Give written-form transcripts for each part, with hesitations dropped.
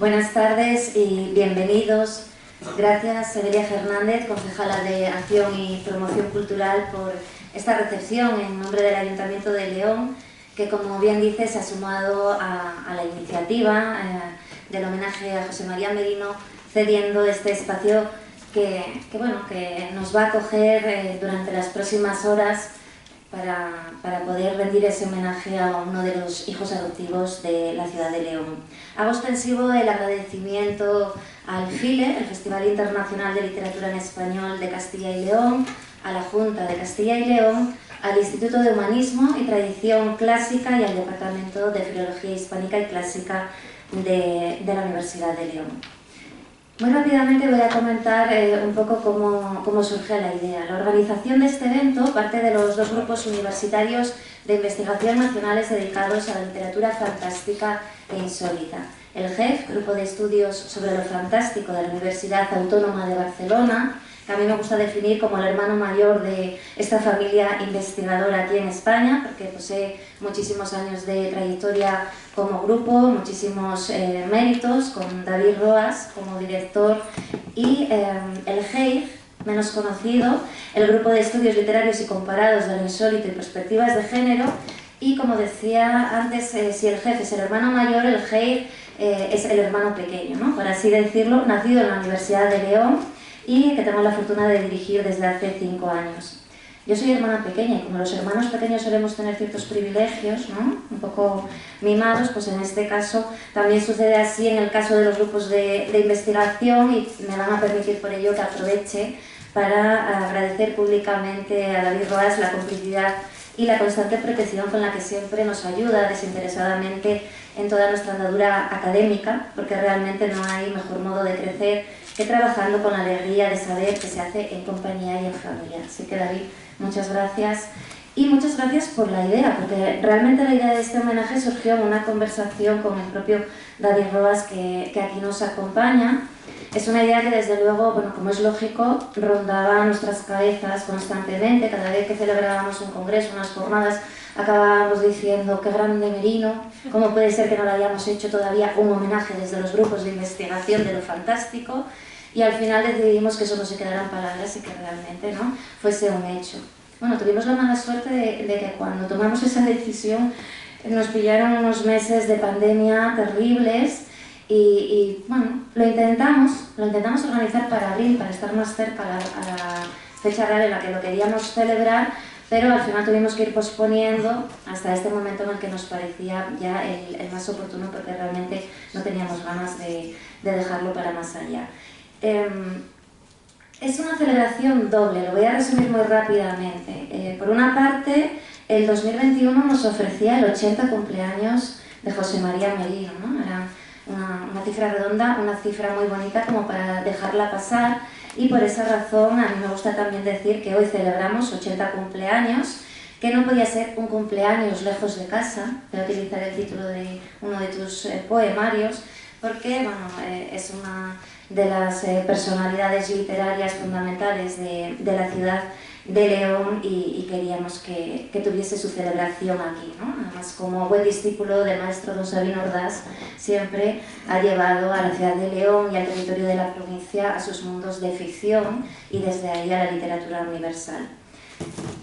Buenas tardes y bienvenidos. Gracias, Severia Fernández, concejala de Acción y Promoción Cultural, por esta recepción en nombre del Ayuntamiento de León, que, como bien dice, se ha sumado a la iniciativa del homenaje a José María Merino, cediendo este espacio que nos va a acoger durante las próximas horas para poder rendir ese homenaje a uno de los hijos adoptivos de la ciudad de León. Hago extensivo el agradecimiento al FILE, el Festival Internacional de Literatura en Español de Castilla y León, a la Junta de Castilla y León, al Instituto de Humanismo y Tradición Clásica y al Departamento de Filología Hispánica y Clásica de la Universidad de León. Muy rápidamente voy a comentar un poco cómo surge la idea. La organización de este evento parte de los dos grupos universitarios de investigación nacionales dedicados a la literatura fantástica e insólita. El GEF, Grupo de Estudios sobre lo Fantástico de la Universidad Autónoma de Barcelona, que a mí me gusta definir como el hermano mayor de esta familia investigadora aquí en España, porque posee muchísimos años de trayectoria como grupo, muchísimos méritos, con David Roas como director, y el GEIF, menos conocido, el Grupo de Estudios Literarios y Comparados de lo Insólito y Perspectivas de Género, y como decía antes, si el GEF es el hermano mayor, el GEIF es el hermano pequeño, ¿no? Por así decirlo, nacido en la Universidad de León, y que tengo la fortuna de dirigir desde hace 5 años. Yo soy hermana pequeña y como los hermanos pequeños solemos tener ciertos privilegios, ¿no? Un poco mimados, pues en este caso también sucede así en el caso de los grupos de investigación, y me van a permitir por ello que aproveche para agradecer públicamente a David Roas la complicidad y la constante protección con la que siempre nos ayuda desinteresadamente en toda nuestra andadura académica, porque realmente no hay mejor modo de crecer que trabajando con la alegría de saber que se hace en compañía y en familia. Así que, David, muchas gracias. Y muchas gracias por la idea, porque realmente la idea de este homenaje surgió en una conversación con el propio David Roas, que aquí nos acompaña. Es una idea que, desde luego, bueno, como es lógico, rondaba nuestras cabezas constantemente. Cada vez que celebrábamos un congreso, unas jornadas, acabábamos diciendo: qué grande Merino, cómo puede ser que no le hayamos hecho todavía un homenaje desde los grupos de investigación de lo fantástico. Y al final decidimos que eso no se quedara en palabras y que realmente, ¿no?, fuese un hecho. Bueno, tuvimos la mala suerte de que cuando tomamos esa decisión nos pillaron unos meses de pandemia terribles y bueno, lo intentamos organizar para abril, para estar más cerca a la fecha real en la que lo queríamos celebrar, pero al final tuvimos que ir posponiendo hasta este momento en el que nos parecía ya el más oportuno, porque realmente no teníamos ganas de dejarlo para más allá. Es una celebración doble, lo voy a resumir muy rápidamente. Por una parte, el 2021 nos ofrecía el 80 cumpleaños de José María Merino, ¿no? Era una cifra redonda, una cifra muy bonita como para dejarla pasar, y por esa razón a mí me gusta también decir que hoy celebramos 80 cumpleaños, que no podía ser un cumpleaños lejos de casa. Voy a utilizar el título de uno de tus poemarios, porque bueno, es una de las personalidades literarias fundamentales de la ciudad de León, y queríamos que tuviese su celebración aquí, ¿no? Además, como buen discípulo del maestro don Sabino Ordaz, siempre ha llevado a la ciudad de León y al territorio de la provincia a sus mundos de ficción, y desde ahí a la literatura universal.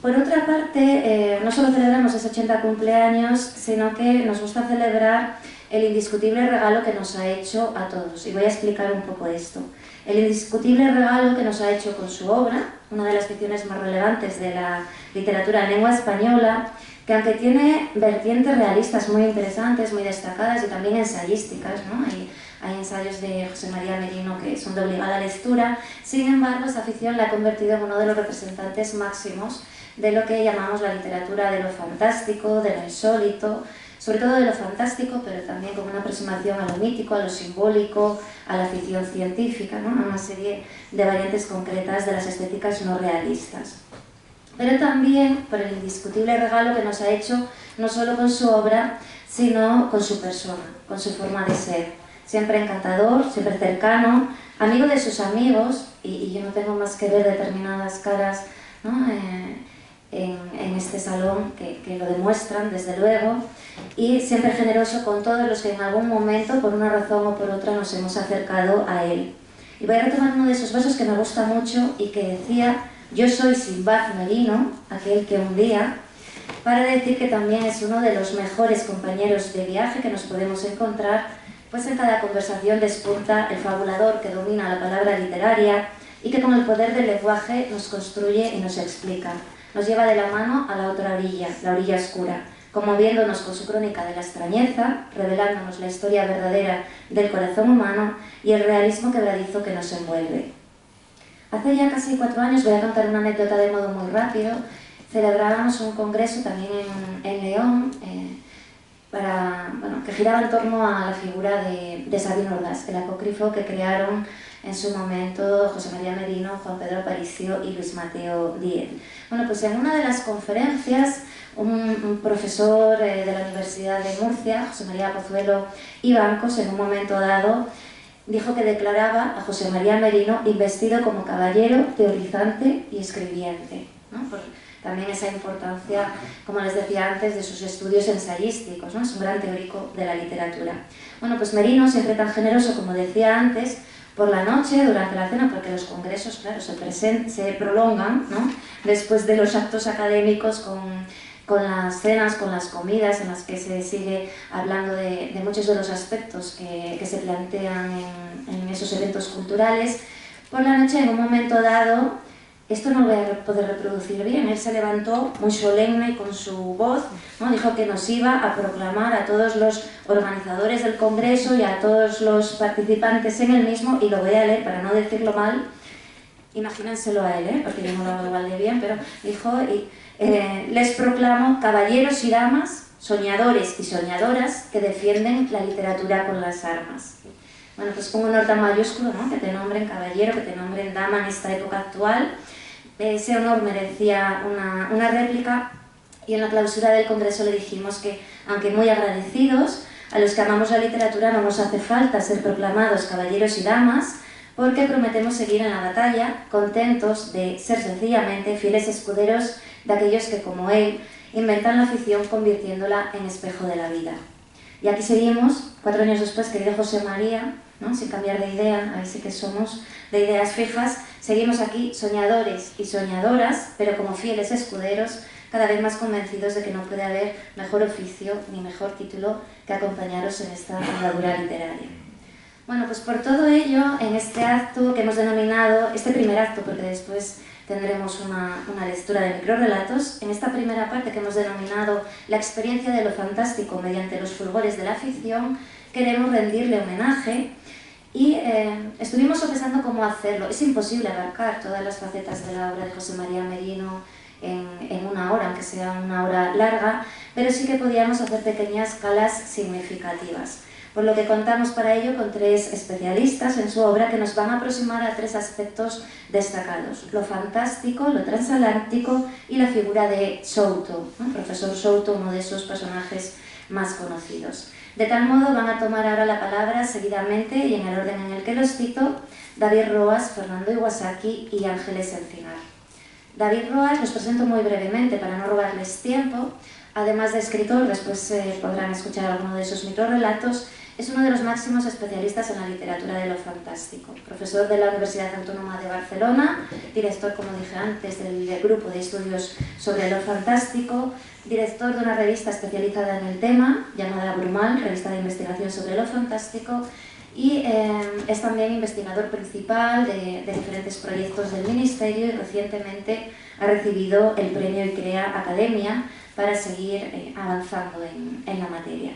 Por otra parte, no solo celebramos ese 80 cumpleaños, sino que nos gusta celebrar el indiscutible regalo que nos ha hecho a todos, y voy a explicar un poco esto. El indiscutible regalo que nos ha hecho con su obra, una de las ficciones más relevantes de la literatura en lengua española, que aunque tiene vertientes realistas muy interesantes, muy destacadas, y también ensayísticas, ¿no? Hay ensayos de José María Merino que son de obligada lectura. Sin embargo, esta ficción la ha convertido en uno de los representantes máximos de lo que llamamos la literatura de lo fantástico, de lo insólito, sobre todo de lo fantástico, pero también con una aproximación a lo mítico, a lo simbólico, a la ficción científica, ¿no? A una serie de variantes concretas de las estéticas no realistas. Pero también por el indiscutible regalo que nos ha hecho, no solo con su obra, sino con su persona, con su forma de ser. Siempre encantador, siempre cercano, amigo de sus amigos, y yo no tengo más que ver determinadas caras, ¿no?, en este salón, que lo demuestran desde luego, y siempre generoso con todos los que en algún momento, por una razón o por otra, nos hemos acercado a él. Y voy a retomar uno de esos versos que me gusta mucho y que decía: yo soy Simbad Merino, aquel que un día, para decir que también es uno de los mejores compañeros de viaje que nos podemos encontrar, pues en cada conversación despunta el fabulador que domina la palabra literaria y que con el poder del lenguaje nos construye y nos explica. Nos lleva de la mano a la otra orilla, la orilla oscura, conmoviéndonos con su crónica de la extrañeza, revelándonos la historia verdadera del corazón humano y el realismo quebradizo que nos envuelve. Hace ya casi 4 años, voy a contar una anécdota de modo muy rápido, celebrábamos un congreso también en León, que giraba en torno a la figura de Sabino Ordaz, el apócrifo que crearon en su momento José María Merino, Juan Pedro Aparicio y Luis Mateo Díez. Bueno, pues en una de las conferencias, un profesor de la Universidad de Murcia, José María Pozuelo y Bancos, en un momento dado, dijo que declaraba a José María Merino investido como caballero, teorizante y escribiente, ¿no? Por también esa importancia, como les decía antes, de sus estudios ensayísticos, ¿no? Es un gran teórico de la literatura. Bueno, pues Merino, siempre tan generoso, como decía antes, por la noche, durante la cena, porque los congresos, claro, se prolongan, ¿no? Después de los actos académicos, con las cenas, con las comidas, en las que se sigue hablando de muchos de los aspectos que se plantean en esos eventos culturales. Por la noche, en un momento dado, esto no lo voy a poder reproducir bien, él se levantó muy solemne y con su voz, ¿no? Dijo que nos iba a proclamar a todos los organizadores del congreso y a todos los participantes en el mismo, y lo voy a leer para no decirlo mal, imagínenselo a él, porque yo no lo hago igual de bien, pero dijo: les proclamo caballeros y damas, soñadores y soñadoras que defienden la literatura con las armas. Bueno, pues con un honor tan mayúsculo, ¿no? Que te nombren caballero, que te nombren dama en esta época actual. Ese honor merecía una réplica, y en la clausura del congreso le dijimos que, aunque muy agradecidos, a los que amamos la literatura no nos hace falta ser proclamados caballeros y damas, porque prometemos seguir en la batalla, contentos de ser sencillamente fieles escuderos de aquellos que, como él, inventan la ficción convirtiéndola en espejo de la vida. Y aquí seguimos, 4 años después, querido José María, ¿no? Sin cambiar de idea, ahí sí que somos de ideas fijas, seguimos aquí soñadores y soñadoras, pero como fieles escuderos, cada vez más convencidos de que no puede haber mejor oficio ni mejor título que acompañaros en esta andadura literaria. Bueno, pues por todo ello, en este acto que hemos denominado, este primer acto, porque después tendremos una lectura de microrrelatos, en esta primera parte que hemos denominado la experiencia de lo fantástico mediante los fulgores de la ficción, queremos rendirle homenaje y estuvimos sopesando cómo hacerlo. Es imposible abarcar todas las facetas de la obra de José María Merino en una hora, aunque sea una hora larga, pero sí que podíamos hacer pequeñas escalas significativas. Por lo que contamos para ello con 3 especialistas en su obra que nos van a aproximar a 3 aspectos destacados: lo fantástico, lo transatlántico y la figura de Souto, ¿no? Profesor Souto, uno de esos personajes más conocidos. De tal modo van a tomar ahora la palabra seguidamente, y en el orden en el que los cito, David Roas, Fernando Iwasaki y Ángeles Encinar. David Roas los presento muy brevemente para no robarles tiempo. Además de escritor, después podrán escuchar alguno de sus microrrelatos, es uno de los máximos especialistas en la literatura de lo fantástico. Profesor de la Universidad Autónoma de Barcelona, director, como dije antes, del grupo de estudios sobre lo fantástico, director de una revista especializada en el tema, llamada Brumal, revista de investigación sobre lo fantástico, y es también investigador principal de diferentes proyectos del Ministerio, y recientemente ha recibido el premio ICREA Academia para seguir avanzando en la materia.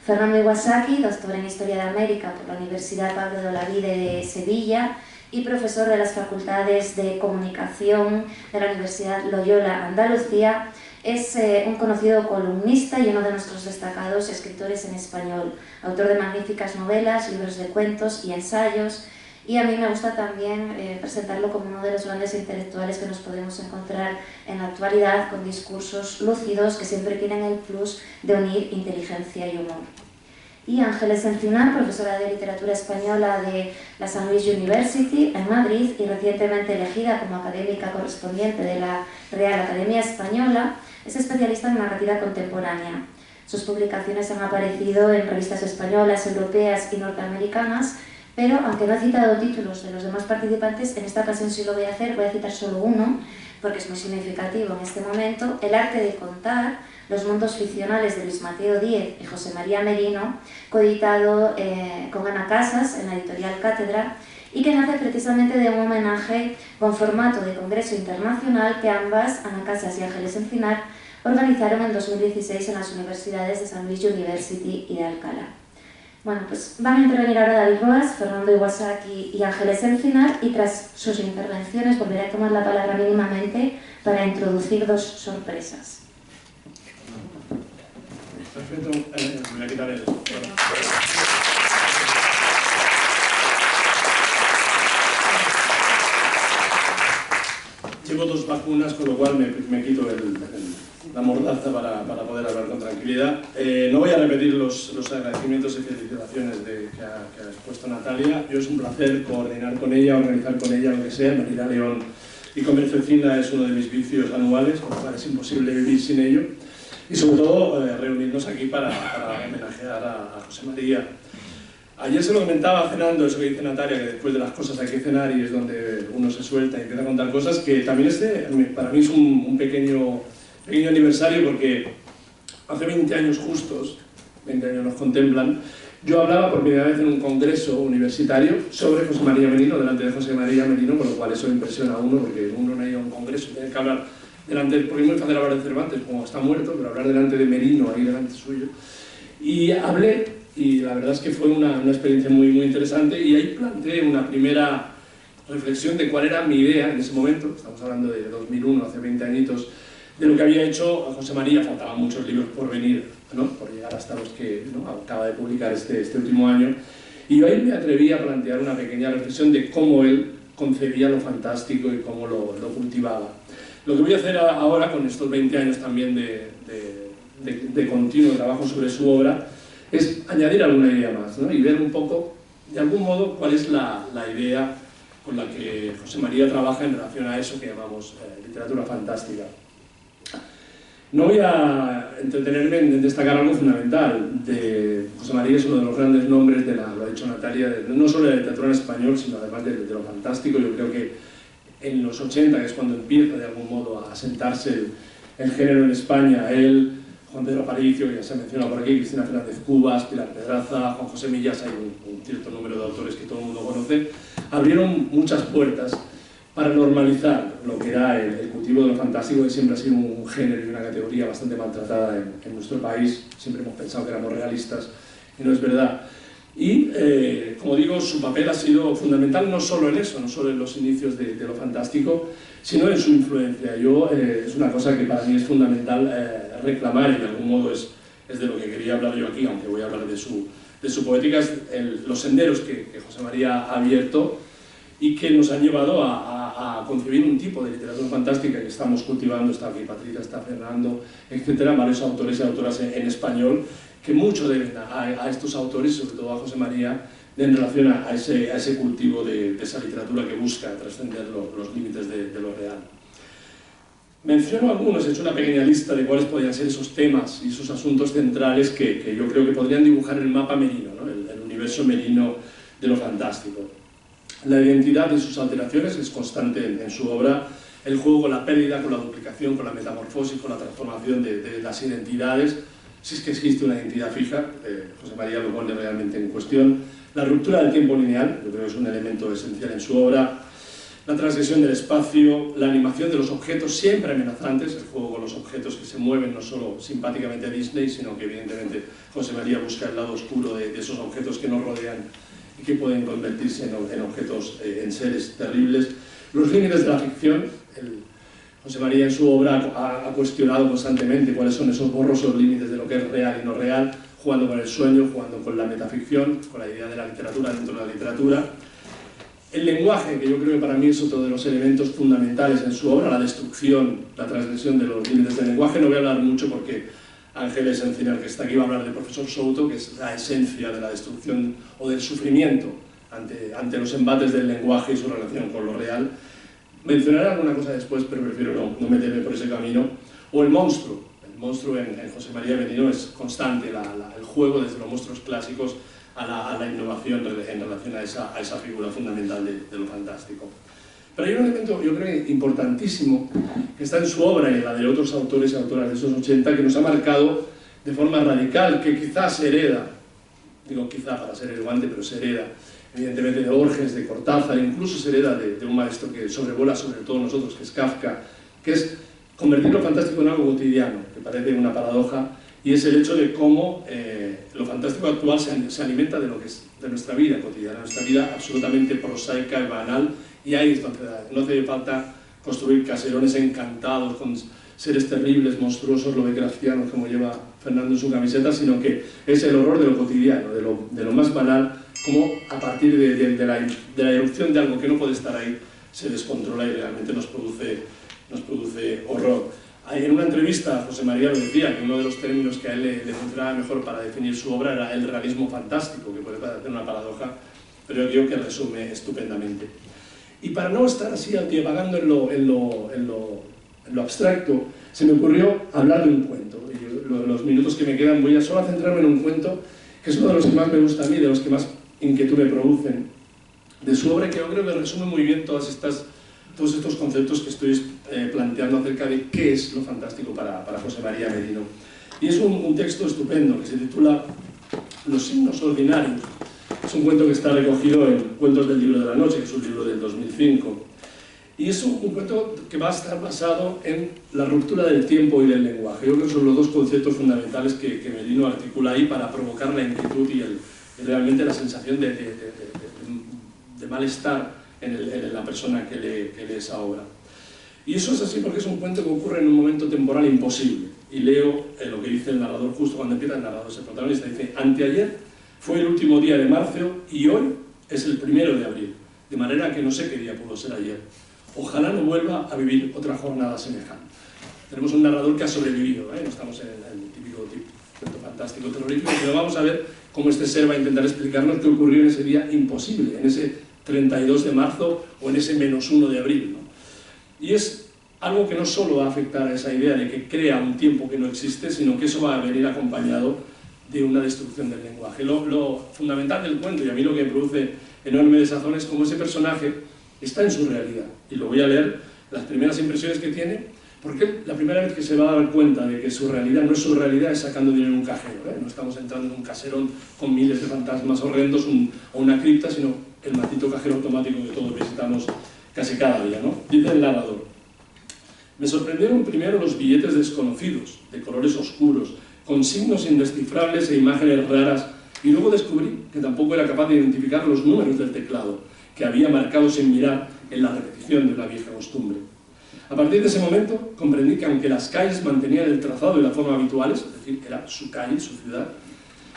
Fernando Iwasaki, doctor en Historia de América por la Universidad Pablo de Olavide de Sevilla y profesor de las Facultades de Comunicación de la Universidad Loyola Andalucía, es un conocido columnista y uno de nuestros destacados escritores en español, autor de magníficas novelas, libros de cuentos y ensayos, y a mí me gusta también presentarlo como uno de los grandes intelectuales que nos podemos encontrar en la actualidad, con discursos lúcidos que siempre tienen el plus de unir inteligencia y humor. Y Ángeles Encinar, profesora de literatura española de la St. Louis University en Madrid y recientemente elegida como académica correspondiente de la Real Academia Española, Es especialista en narrativa contemporánea. Sus publicaciones han aparecido en revistas españolas, europeas y norteamericanas, pero aunque no he citado títulos de los demás participantes, en esta ocasión sí lo voy a hacer, voy a citar solo uno, porque es muy significativo en este momento: El arte de contar, los mundos ficcionales de Luis Mateo Díez y José María Merino, coeditado con Ana Casas en la editorial Cátedra, y que nace precisamente de un homenaje con formato de congreso internacional que ambas, Ana Casas y Ángeles Encinar, organizaron en 2016 en las universidades de San Luis University y de Alcalá. Bueno, pues van a intervenir ahora David Roas, Fernando Iwasaki y Ángeles Encinar, y tras sus intervenciones volveré a tomar la palabra mínimamente para introducir dos sorpresas. Perfecto, me voy a quitar el... Llevo 2 vacunas, con lo cual me quito la mordaza para poder hablar con tranquilidad. No voy a repetir los agradecimientos y felicitaciones que ha expuesto Natalia. Yo es un placer coordinar con ella, organizar con ella lo que sea. Merida León y Comercio Encina es uno de mis vicios anuales, con lo cual es imposible vivir sin ello. Y sobre todo reunirnos aquí para homenajear a José María. Ayer se lo comentaba cenando, eso que dice Natalia, que después de las cosas hay que cenar y es donde uno se suelta y empieza a contar cosas, que también para mí es un pequeño aniversario, porque hace 20 años justos, 20 años nos contemplan, yo hablaba por primera vez en un congreso universitario sobre José María Merino, delante de José María Merino, con lo cual eso impresiona a uno, porque uno no ha ido a un congreso y tiene que hablar delante, porque es muy fácil hablar de Cervantes, como está muerto, pero hablar delante de Merino, ahí delante suyo. Y hablé, y la verdad es que fue una experiencia muy interesante, y ahí planteé una primera reflexión de cuál era mi idea en ese momento. Estamos hablando de 2001, hace 20 añitos, de lo que había hecho a José María. Faltaban muchos libros por venir, ¿no?, por llegar hasta los que, ¿no?, acaba de publicar este último año, y yo ahí me atreví a plantear una pequeña reflexión de cómo él concebía lo fantástico y cómo lo cultivaba. Lo que voy a hacer ahora, con estos 20 años también de continuo trabajo sobre su obra, es añadir alguna idea más, ¿no?, y ver un poco, de algún modo, cuál es la idea con la que José María trabaja en relación a eso que llamamos literatura fantástica. No voy a entretenerme en destacar algo fundamental. José María es uno de los grandes nombres lo ha dicho Natalia, no solo de la literatura en español, sino además de lo fantástico. Yo creo que en los 80, que es cuando empieza de algún modo a asentarse el género en España, él, Juan Pedro Aparicio, que ya se ha mencionado por aquí, Cristina Fernández Cubas, Pilar Pedraza, Juan José Millas, hay un cierto número de autores que todo el mundo conoce, abrieron muchas puertas para normalizar lo que era el cultivo de lo fantástico, que siempre ha sido un género y una categoría bastante maltratada en nuestro país. Siempre hemos pensado que éramos realistas y no es verdad. Y, como digo, su papel ha sido fundamental no solo en eso, no solo en los inicios de lo fantástico, sino en su influencia. Es una cosa que para mí es fundamental reclamar, y de algún modo es de lo que quería hablar yo aquí, aunque voy a hablar de su poética, los senderos que José María ha abierto y que nos han llevado a concebir un tipo de literatura fantástica que estamos cultivando. Está aquí Patricia, está Fernando, etcétera, varios autores y autoras en español, que mucho deben a estos autores, sobre todo a José María, en relación a ese cultivo de esa literatura que busca trascender los límites de lo real. Menciono algunos, he hecho una pequeña lista de cuáles podrían ser esos temas y esos asuntos centrales que yo creo que podrían dibujar el mapa merino, ¿no?, el universo merino de lo fantástico. La identidad de sus alteraciones es constante en su obra, el juego con la pérdida, con la duplicación, con la metamorfosis, con la transformación de las identidades, si es que existe una identidad fija. José María lo pone realmente en cuestión. La ruptura del tiempo lineal, yo creo que es un elemento esencial en su obra. La transgresión del espacio, la animación de los objetos siempre amenazantes, el juego con los objetos que se mueven, no solo simpáticamente a Disney, sino que evidentemente José María busca el lado oscuro de esos objetos que nos rodean y que pueden convertirse en objetos, en seres terribles. Los límites de la ficción. José María en su obra ha cuestionado constantemente cuáles son esos borrosos límites de lo que es real y no real, jugando con el sueño, jugando con la metaficción, con la idea de la literatura dentro de la literatura. El lenguaje, que yo creo que para mí es otro de los elementos fundamentales en su obra, la destrucción, la transgresión de los límites del lenguaje. No voy a hablar mucho porque Ángeles Encinar, que está aquí, va a hablar del profesor Souto, que es la esencia de la destrucción o del sufrimiento ante los embates del lenguaje y su relación con lo real. Mencionaré alguna cosa después, pero prefiero no meterme por ese camino. O el monstruo. El monstruo en José María Merino es constante, el juego desde los monstruos clásicos a la innovación en relación a esa figura fundamental de lo fantástico. Pero hay un elemento, yo creo, importantísimo, que está en su obra y en la de otros autores y autoras de esos 80, que nos ha marcado de forma radical, que quizás se hereda, digo quizá para ser elegante, pero se hereda, evidentemente, de Borges, de Cortázar, incluso se hereda de un maestro que sobrevuela sobre todos nosotros, que es Kafka, que es convertir lo fantástico en algo cotidiano, que parece una paradoja, y es el hecho de cómo lo fantástico actual se alimenta de lo que es de nuestra vida cotidiana, nuestra vida absolutamente prosaica y banal, y ahí es donde no hace falta construir caserones encantados con seres terribles, monstruosos, lovecraftianos, como lleva Fernando en su camiseta, sino que es el horror de lo cotidiano, de lo más banal, como a partir de la erupción de algo que no puede estar ahí, se descontrola y realmente nos produce horror. En una entrevista, José María lo decía, que uno de los términos que a él le funcionaba mejor para definir su obra era el realismo fantástico, que puede parecer una paradoja, pero yo creo que resume estupendamente. Y para no estar así divagando en lo abstracto, se me ocurrió hablar de un cuento. Y los minutos que me quedan voy a solo centrarme en un cuento, que es uno de los que más me gusta a mí, de los que más inquietud me producen, de su obra, que yo creo que resume muy bien todos estos conceptos que estoy planteando acerca de qué es lo fantástico para José María Merino. Y es un texto estupendo que se titula Los signos ordinarios. Es un cuento que está recogido en Cuentos del libro de la noche, que es un libro del 2005. Y es un cuento que va a estar basado en la ruptura del tiempo y del lenguaje. Yo creo que son los dos conceptos fundamentales que Merino articula ahí para provocar la inquietud y realmente la sensación de malestar en la persona que lee esa obra. Y eso es así porque es un cuento que ocurre en un momento temporal imposible. Y leo lo que dice el narrador justo cuando empieza. El narrador es el protagonista, dice: anteayer fue el último día de marzo y hoy es el 1 de abril, de manera que no sé qué día pudo ser ayer. Ojalá no vuelva a vivir otra jornada semejante. Tenemos un narrador que ha sobrevivido, no estamos en el típico cuento fantástico terrorífico, pero vamos a ver cómo este ser va a intentar explicarnos qué ocurrió en ese día imposible, en ese 32 de marzo o en ese -1 de abril, ¿no? Y es algo que no solo va a afectar a esa idea de que crea un tiempo que no existe, sino que eso va a venir acompañado de una destrucción del lenguaje. Lo fundamental del cuento, y a mí lo que me produce enorme desazón, es cómo ese personaje está en su realidad. Y lo voy a leer, las primeras impresiones que tiene, porque la primera vez que se va a dar cuenta de que su realidad no es su realidad es sacando dinero en un cajero, No estamos entrando en un caserón con miles de fantasmas horrendos o una cripta, sino el maldito cajero automático que todos visitamos casi cada día, ¿no? Dice el narrador: me sorprendieron primero los billetes desconocidos, de colores oscuros, con signos indescifrables e imágenes raras, y luego descubrí que tampoco era capaz de identificar los números del teclado, que había marcado sin mirar en la repetición de la vieja costumbre. A partir de ese momento comprendí que aunque las calles mantenían el trazado y la forma habituales, es decir, era su calle, su ciudad,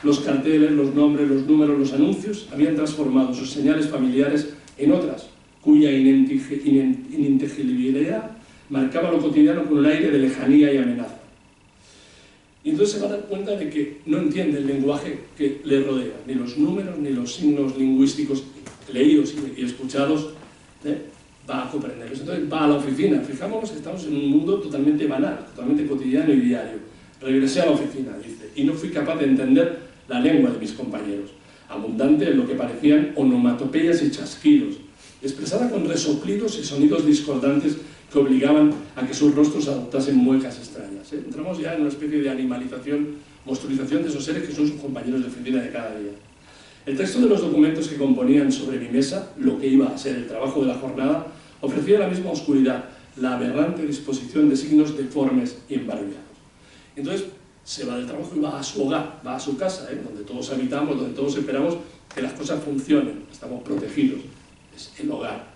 los carteles, los nombres, los números, los anuncios habían transformado sus señales familiares en otras, cuya ininteligibilidad marcaba lo cotidiano con un aire de lejanía y amenaza. Y entonces se va a dar cuenta de que no entiende el lenguaje que le rodea, ni los números, ni los signos lingüísticos leídos y escuchados, va a comprenderlos. Entonces va a la oficina. Fijámonos que estamos en un mundo totalmente banal, totalmente cotidiano y diario. Regresé a la oficina, dice, y no fui capaz de entender la lengua de mis compañeros, abundante en lo que parecían onomatopeyas y chasquidos, expresada con resoplidos y sonidos discordantes que obligaban a que sus rostros adoptasen muecas extrañas. Entramos ya en una especie de animalización, monstruización de esos seres que son sus compañeros de oficina de cada día. El texto de los documentos que componían sobre mi mesa, lo que iba a ser el trabajo de la jornada, ofrecía la misma oscuridad, la aberrante disposición de signos deformes y embarbiados. Entonces se va del trabajo y va a su hogar, va a su casa, donde todos habitamos, donde todos esperamos que las cosas funcionen, estamos protegidos, es el hogar.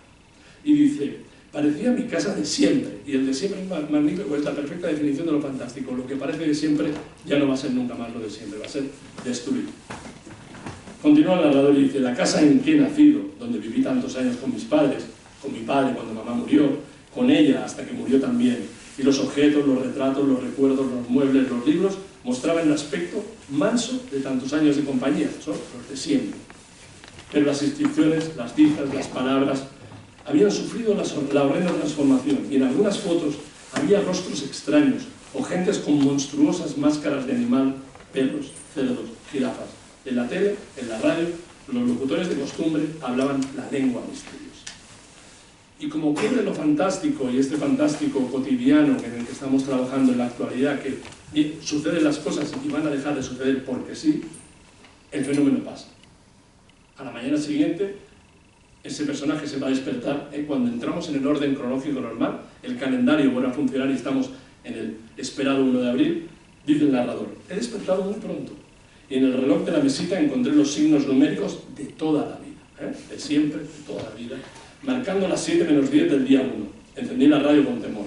Y dice: parecía mi casa de siempre, y el de siempre es magnífico, es la perfecta definición de lo fantástico. Lo que parece de siempre ya no va a ser nunca más lo de siempre, va a ser destruido. Continúa el narrador y dice: la casa en que he nacido, donde viví tantos años con mis padres, con mi padre cuando mamá murió, con ella hasta que murió también, y los objetos, los retratos, los recuerdos, los muebles, los libros, mostraban el aspecto manso de tantos años de compañía, son los de siempre. Pero las inscripciones, las cifras, las palabras habían sufrido la horrenda transformación, y en algunas fotos había rostros extraños, o gentes con monstruosas máscaras de animal, perros, cerdos, jirafas. En la tele, en la radio, los locutores de costumbre hablaban la lengua misteriosa. Y como ocurre lo fantástico, y este fantástico cotidiano en el que estamos trabajando en la actualidad, que suceden las cosas y van a dejar de suceder porque sí, el fenómeno pasa. A la mañana siguiente, ese personaje se va a despertar, cuando entramos en el orden cronológico normal, el calendario vuelve a funcionar y estamos en el esperado 1 de abril, dice el narrador: he despertado muy pronto, y en el reloj de la mesita encontré los signos numéricos de toda la vida, de siempre, de toda la vida, marcando las 7 menos 10 del día 1. Encendí la radio con temor,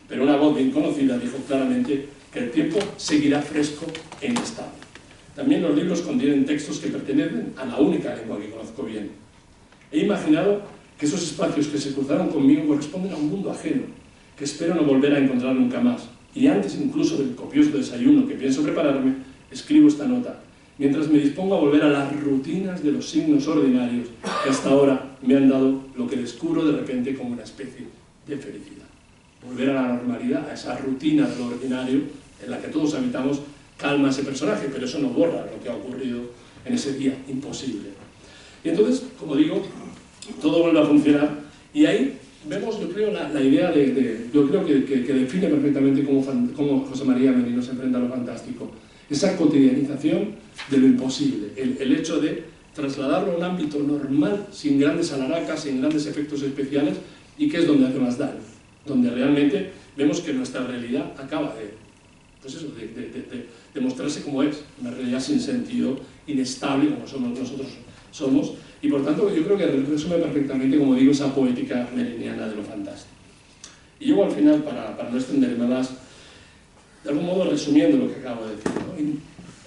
pero una voz bien conocida dijo claramente que el tiempo seguirá fresco e inestable. También los libros contienen textos que pertenecen a la única lengua que conozco bien. He imaginado que esos espacios que se cruzaron conmigo corresponden a un mundo ajeno, que espero no volver a encontrar nunca más. Y antes incluso del copioso desayuno que pienso prepararme, escribo esta nota, mientras me dispongo a volver a las rutinas de los signos ordinarios que hasta ahora me han dado lo que descubro de repente como una especie de felicidad. Volver a la normalidad, a esa rutina de lo ordinario en la que todos habitamos, calma a ese personaje, pero eso no borra lo que ha ocurrido en ese día imposible. Y entonces, como digo, todo vuelve a funcionar y ahí vemos, yo creo, la idea yo creo que define perfectamente cómo José María Merino se enfrenta a lo fantástico. Esa cotidianización de lo imposible, el hecho de trasladarlo a un ámbito normal, sin grandes alaracas, sin grandes efectos especiales, y que es donde hace más daño, donde realmente vemos que nuestra realidad acaba de mostrarse como es, una realidad sin sentido, inestable, como nosotros somos, y por tanto yo creo que resume perfectamente, como digo, esa poética meriniana de lo fantástico. Y llego al final, para no extenderme más, de algún modo resumiendo lo que acabo de decir, ¿no?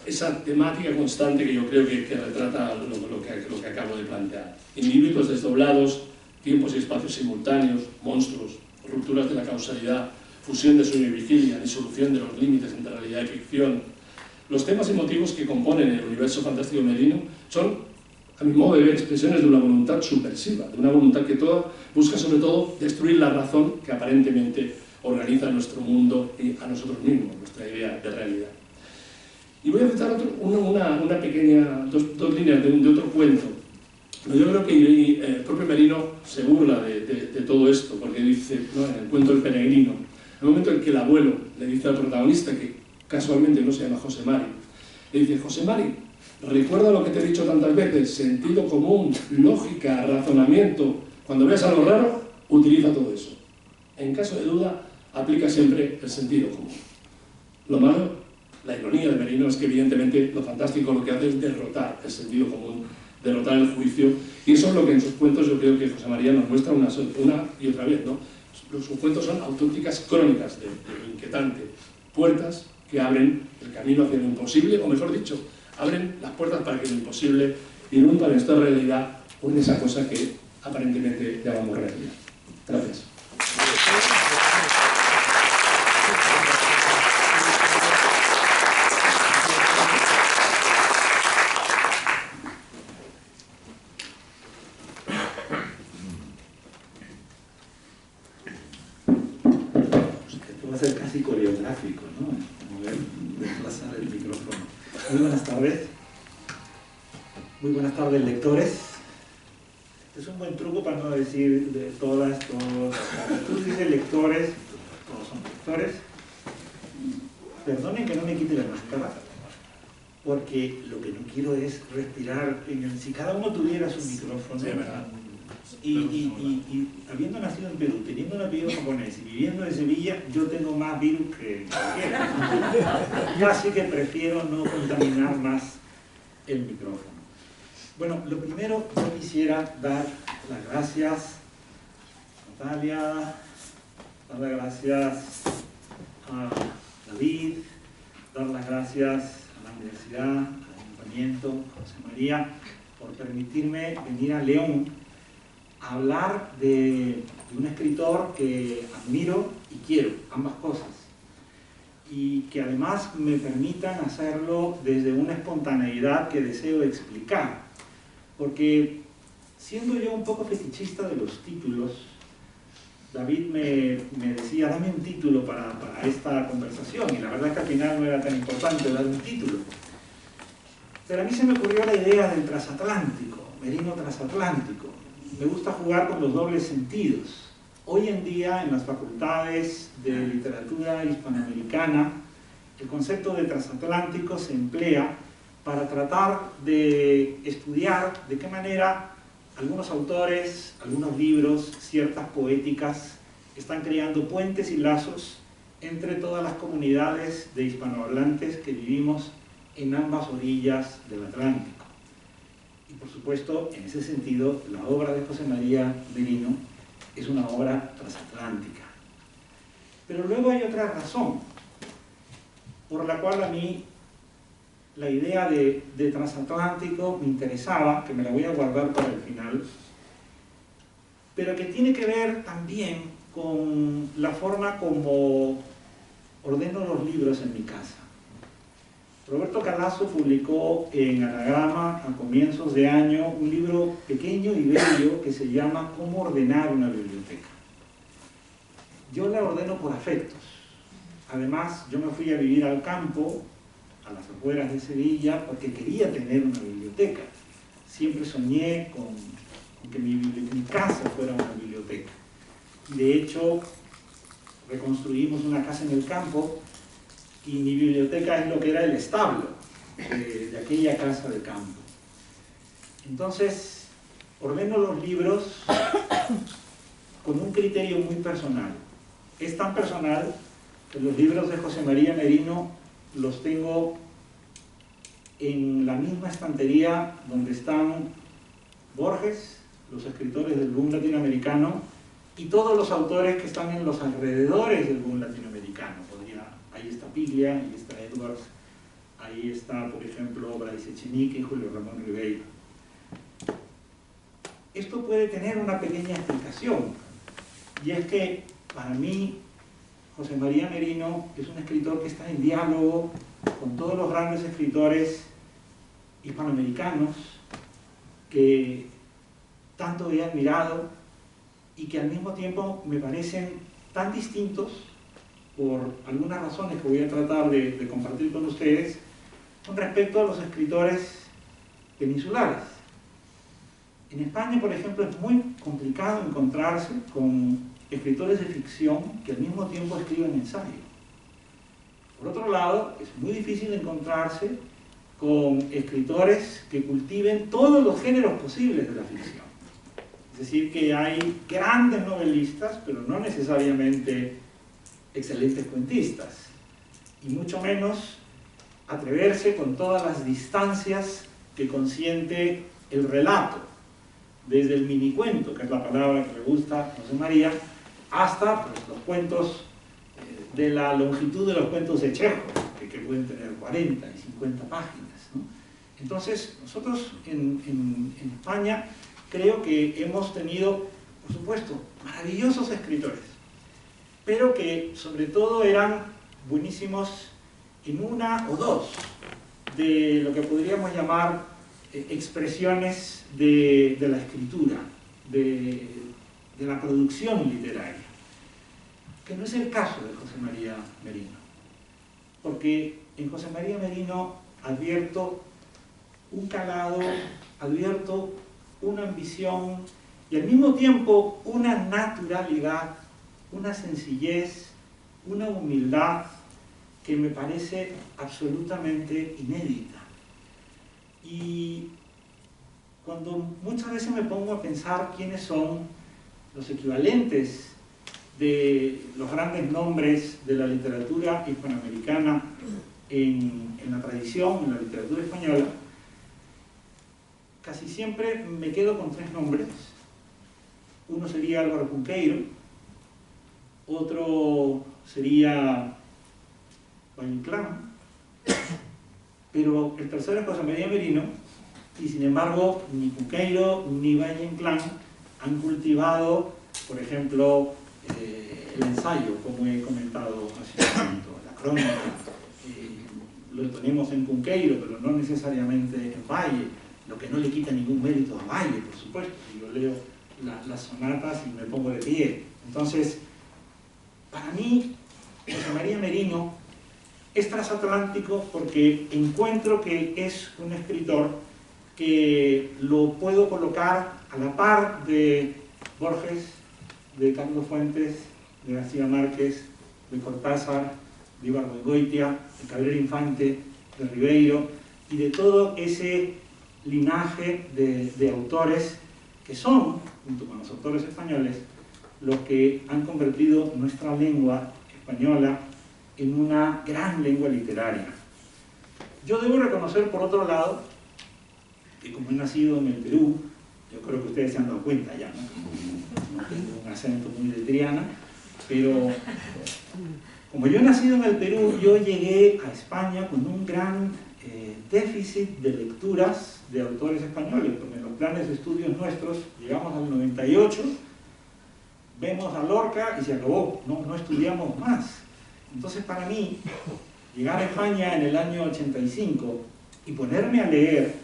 Esa temática constante que yo creo que retrata lo que acabo de plantear. Individuos desdoblados, tiempos y espacios simultáneos, monstruos, rupturas de la causalidad, fusión de sueño y vigilia, disolución de los límites entre realidad y ficción. Los temas y motivos que componen el universo fantástico merino son, a mi modo de ver, expresiones de una voluntad subversiva, de una voluntad que busca sobre todo destruir la razón que aparentemente organiza nuestro mundo y a nosotros mismos, nuestra idea de realidad. Y voy a citar una pequeña, dos líneas de otro cuento. Yo creo que el propio Merino se burla de todo esto, porque dice, ¿no?, en el cuento del peregrino, en el momento en que el abuelo le dice al protagonista, que casualmente no se llama José Mari, le dice: José Mari, recuerda lo que te he dicho tantas veces, sentido común, lógica, razonamiento. Cuando veas algo raro, utiliza todo eso. En caso de duda, aplica siempre el sentido común. Lo malo, la ironía de Merino, es que evidentemente lo fantástico lo que hace es derrotar el sentido común, derrotar el juicio, y eso es lo que en sus cuentos yo creo que José María nos muestra una y otra vez, ¿no? Sus cuentos son auténticas crónicas de lo inquietante, puertas que abren el camino hacia lo imposible, o mejor dicho, abren las puertas para que lo imposible irrumpa en esta realidad o en esa cosa que aparentemente llamamos realidad. Gracias. Esto va a ser casi coreográfico, ¿no? Como desplazar el micrófono. Muy buenas tardes. Muy buenas tardes, lectores. Es un buen truco para no decir de todas. Tú dices lectores, todos son lectores. Perdonen que no me quite la máscara, porque lo que no quiero es respirar si cada uno tuviera su micrófono. Sí, ¿verdad? Y habiendo nacido en Perú, teniendo un apellido japonés y viviendo en Sevilla, yo tengo más virus que cualquiera. Así que prefiero no contaminar más el micrófono. Bueno, lo primero, yo quisiera dar las gracias a Natalia, dar las gracias a David, dar las gracias a la universidad, al ayuntamiento, a José María, por permitirme venir a León a hablar de un escritor que admiro y quiero, ambas cosas, y que además me permitan hacerlo desde una espontaneidad que deseo explicar, porque siendo yo un poco fetichista de los títulos, David me decía, dame un título para esta conversación, y la verdad es que al final no era tan importante dar un título. Pero a mí se me ocurrió la idea del transatlántico, Merino transatlántico. Me gusta jugar con los dobles sentidos. Hoy en día, en las facultades de literatura hispanoamericana, el concepto de transatlántico se emplea para tratar de estudiar de qué manera algunos autores, algunos libros, ciertas poéticas están creando puentes y lazos entre todas las comunidades de hispanohablantes que vivimos en ambas orillas del Atlántico. Y por supuesto, en ese sentido, la obra de José María Merino es una obra transatlántica. Pero luego hay otra razón por la cual a mí la idea de transatlántico me interesaba, que me la voy a guardar para el final, pero que tiene que ver también con la forma como ordeno los libros en mi casa. Roberto Calazo publicó en Anagrama a comienzos de año un libro pequeño y bello que se llama Cómo ordenar una biblioteca. Yo la ordeno por afectos. Además, yo me fui a vivir al campo, a las afueras de Sevilla, porque quería tener una biblioteca. Siempre soñé con que mi casa fuera una biblioteca. Y de hecho, reconstruimos una casa en el campo y mi biblioteca es lo que era el establo de aquella casa de campo. Entonces, ordeno los libros con un criterio muy personal. Es tan personal que los libros de José María Merino los tengo en la misma estantería donde están Borges, los escritores del boom latinoamericano, y todos los autores que están en los alrededores del boom latinoamericano. Ahí está Piglia, ahí está Edwards, ahí está, por ejemplo, Bryce Echenique y Julio Ramón Ribeiro. Esto puede tener una pequeña explicación, y es que para mí José María Merino es un escritor que está en diálogo con todos los grandes escritores hispanoamericanos que tanto he admirado y que al mismo tiempo me parecen tan distintos por algunas razones que voy a tratar de compartir con ustedes con respecto a los escritores peninsulares. En España, por ejemplo, es muy complicado encontrarse con escritores de ficción que al mismo tiempo escriben ensayo. Por otro lado, es muy difícil encontrarse con escritores que cultiven todos los géneros posibles de la ficción. Es decir, que hay grandes novelistas, pero no necesariamente excelentes cuentistas, y mucho menos atreverse con todas las distancias que consiente el relato, desde el minicuento, que es la palabra que le gusta a José María, hasta pues, los cuentos de la longitud de los cuentos de Chekhov, que pueden tener 40 y 50 páginas, ¿no? Entonces, nosotros en España creo que hemos tenido, por supuesto, maravillosos escritores, pero que sobre todo eran buenísimos en una o dos de lo que podríamos llamar expresiones de la escritura, de la producción literaria, que no es el caso de José María Merino, porque en José María Merino advierto un calado, advierto una ambición y al mismo tiempo una naturalidad, una sencillez, una humildad que me parece absolutamente inédita. Y cuando muchas veces me pongo a pensar quiénes son los equivalentes de los grandes nombres de la literatura hispanoamericana en la tradición, en la literatura española, casi siempre me quedo con tres nombres. Uno sería Álvaro Cunqueiro, otro sería Valle Inclán, pero el tercero es José María Merino, y sin embargo ni Cunqueiro ni Valle Inclán han cultivado, por ejemplo, el ensayo, como he comentado hace un momento, la crónica. Lo tenemos en Cunqueiro, pero no necesariamente en Valle, lo que no le quita ningún mérito a Valle, por supuesto. Si yo leo las sonatas y me pongo de pie. Entonces, para mí, José María Merino es transatlántico porque encuentro que es un escritor que lo puedo colocar a la par de Borges, de Carlos Fuentes, de García Márquez, de Cortázar, de Ibargüengoitia, de Cabrera Infante, de Ribeiro y de todo ese linaje de autores que son, junto con los autores españoles, los que han convertido nuestra lengua española en una gran lengua literaria. Yo debo reconocer, por otro lado, que como he nacido en el Perú, yo creo que ustedes se han dado cuenta ya, ¿no? Tengo un acento muy de Triana, pero como yo he nacido en el Perú, yo llegué a España con un gran déficit de lecturas de autores españoles, porque en los planes de estudios nuestros llegamos al 98, vemos a Lorca y se acabó, no estudiamos más. Entonces para mí, llegar a España en el año 85 y ponerme a leer,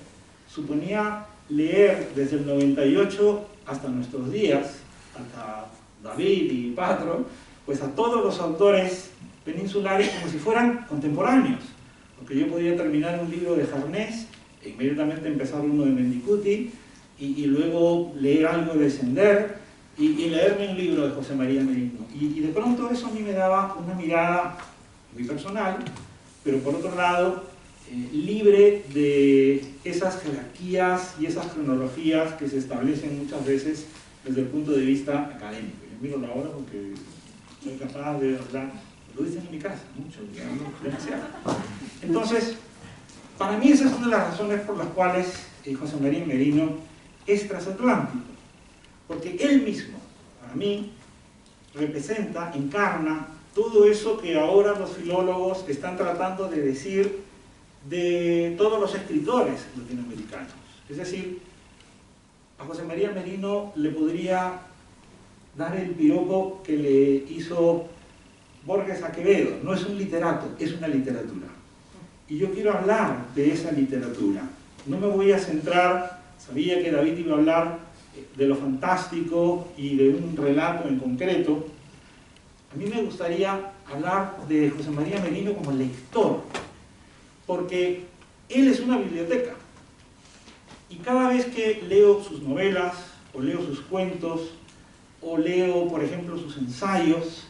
suponía leer desde el 98 hasta nuestros días, hasta David y Patro, pues a todos los autores peninsulares como si fueran contemporáneos. Porque yo podía terminar un libro de Jarnés e inmediatamente empezar uno de Mendicuti y luego leer algo de Sender y leerme un libro de José María Merino. Y de pronto eso a mí me daba una mirada muy personal, pero por otro lado libre de esas jerarquías y esas cronologías que se establecen muchas veces desde el punto de vista académico. Yo miro la hora porque soy capaz de hablar, lo dicen en mi casa, mucho, demasiado. Entonces, para mí esa es una de las razones por las cuales José María Merino es transatlántico, porque él mismo, para mí, representa, encarna todo eso que ahora los filólogos están tratando de decir de todos los escritores latinoamericanos. Es decir, a José María Merino le podría dar el piropo que le hizo Borges a Quevedo. No es un literato, es una literatura. Y yo quiero hablar de esa literatura. No me voy a centrar, sabía que David iba a hablar de lo fantástico y de un relato en concreto. A mí me gustaría hablar de José María Merino como lector, porque él es una biblioteca. Y cada vez que leo sus novelas, o leo sus cuentos, o leo, por ejemplo, sus ensayos,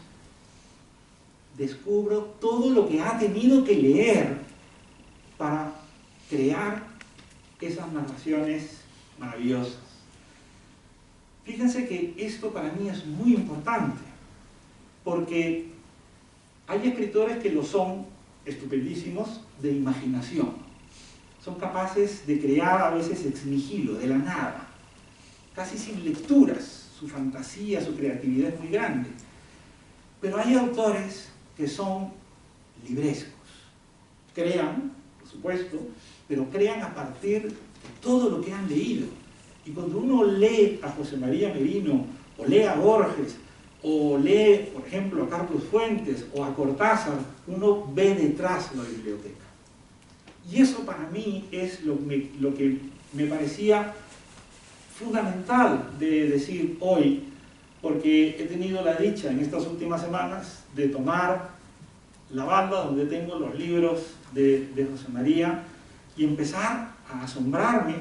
descubro todo lo que ha tenido que leer para crear esas narraciones maravillosas. Fíjense que esto para mí es muy importante, porque hay escritores que lo son estupendísimos de imaginación. Son capaces de crear a veces ex nihilo, de la nada, casi sin lecturas. Su fantasía, su creatividad es muy grande. Pero hay autores que son librescos. Crean, por supuesto, pero crean a partir de todo lo que han leído. Y cuando uno lee a José María Merino, o lee a Borges, o lee, por ejemplo, a Carlos Fuentes o a Cortázar, uno ve detrás la biblioteca. Y eso para mí es lo que me parecía fundamental de decir hoy, porque he tenido la dicha en estas últimas semanas de tomar la balda donde tengo los libros de José María y empezar a asombrarme,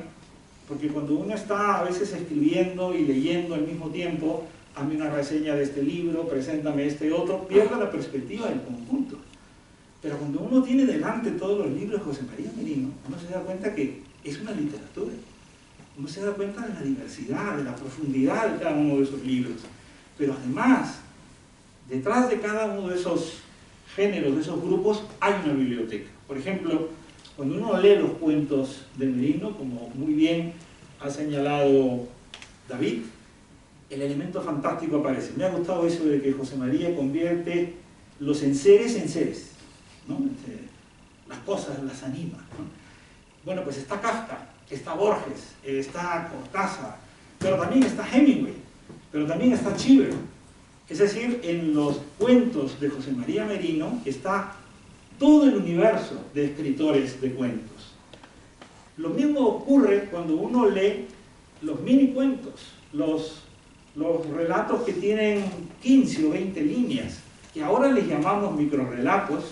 porque cuando uno está a veces escribiendo y leyendo al mismo tiempo, hazme una reseña de este libro, preséntame este otro, pierde la perspectiva del conjunto. Pero cuando uno tiene delante todos los libros de José María Merino, uno se da cuenta que es una literatura. Uno se da cuenta de la diversidad, de la profundidad de cada uno de esos libros. Pero además, detrás de cada uno de esos géneros, de esos grupos, hay una biblioteca. Por ejemplo, cuando uno lee los cuentos de Merino, como muy bien ha señalado David, el elemento fantástico aparece. Me ha gustado eso de que José María convierte los enseres en seres, ¿no? Las cosas las anima, ¿no? Bueno, pues está Kafka, está Borges, está Cortázar, pero también está Hemingway, pero también está Cheever. Es decir, en los cuentos de José María Merino está todo el universo de escritores de cuentos. Lo mismo ocurre cuando uno lee los mini cuentos, los los relatos que tienen 15 o 20 líneas, que ahora les llamamos microrrelatos,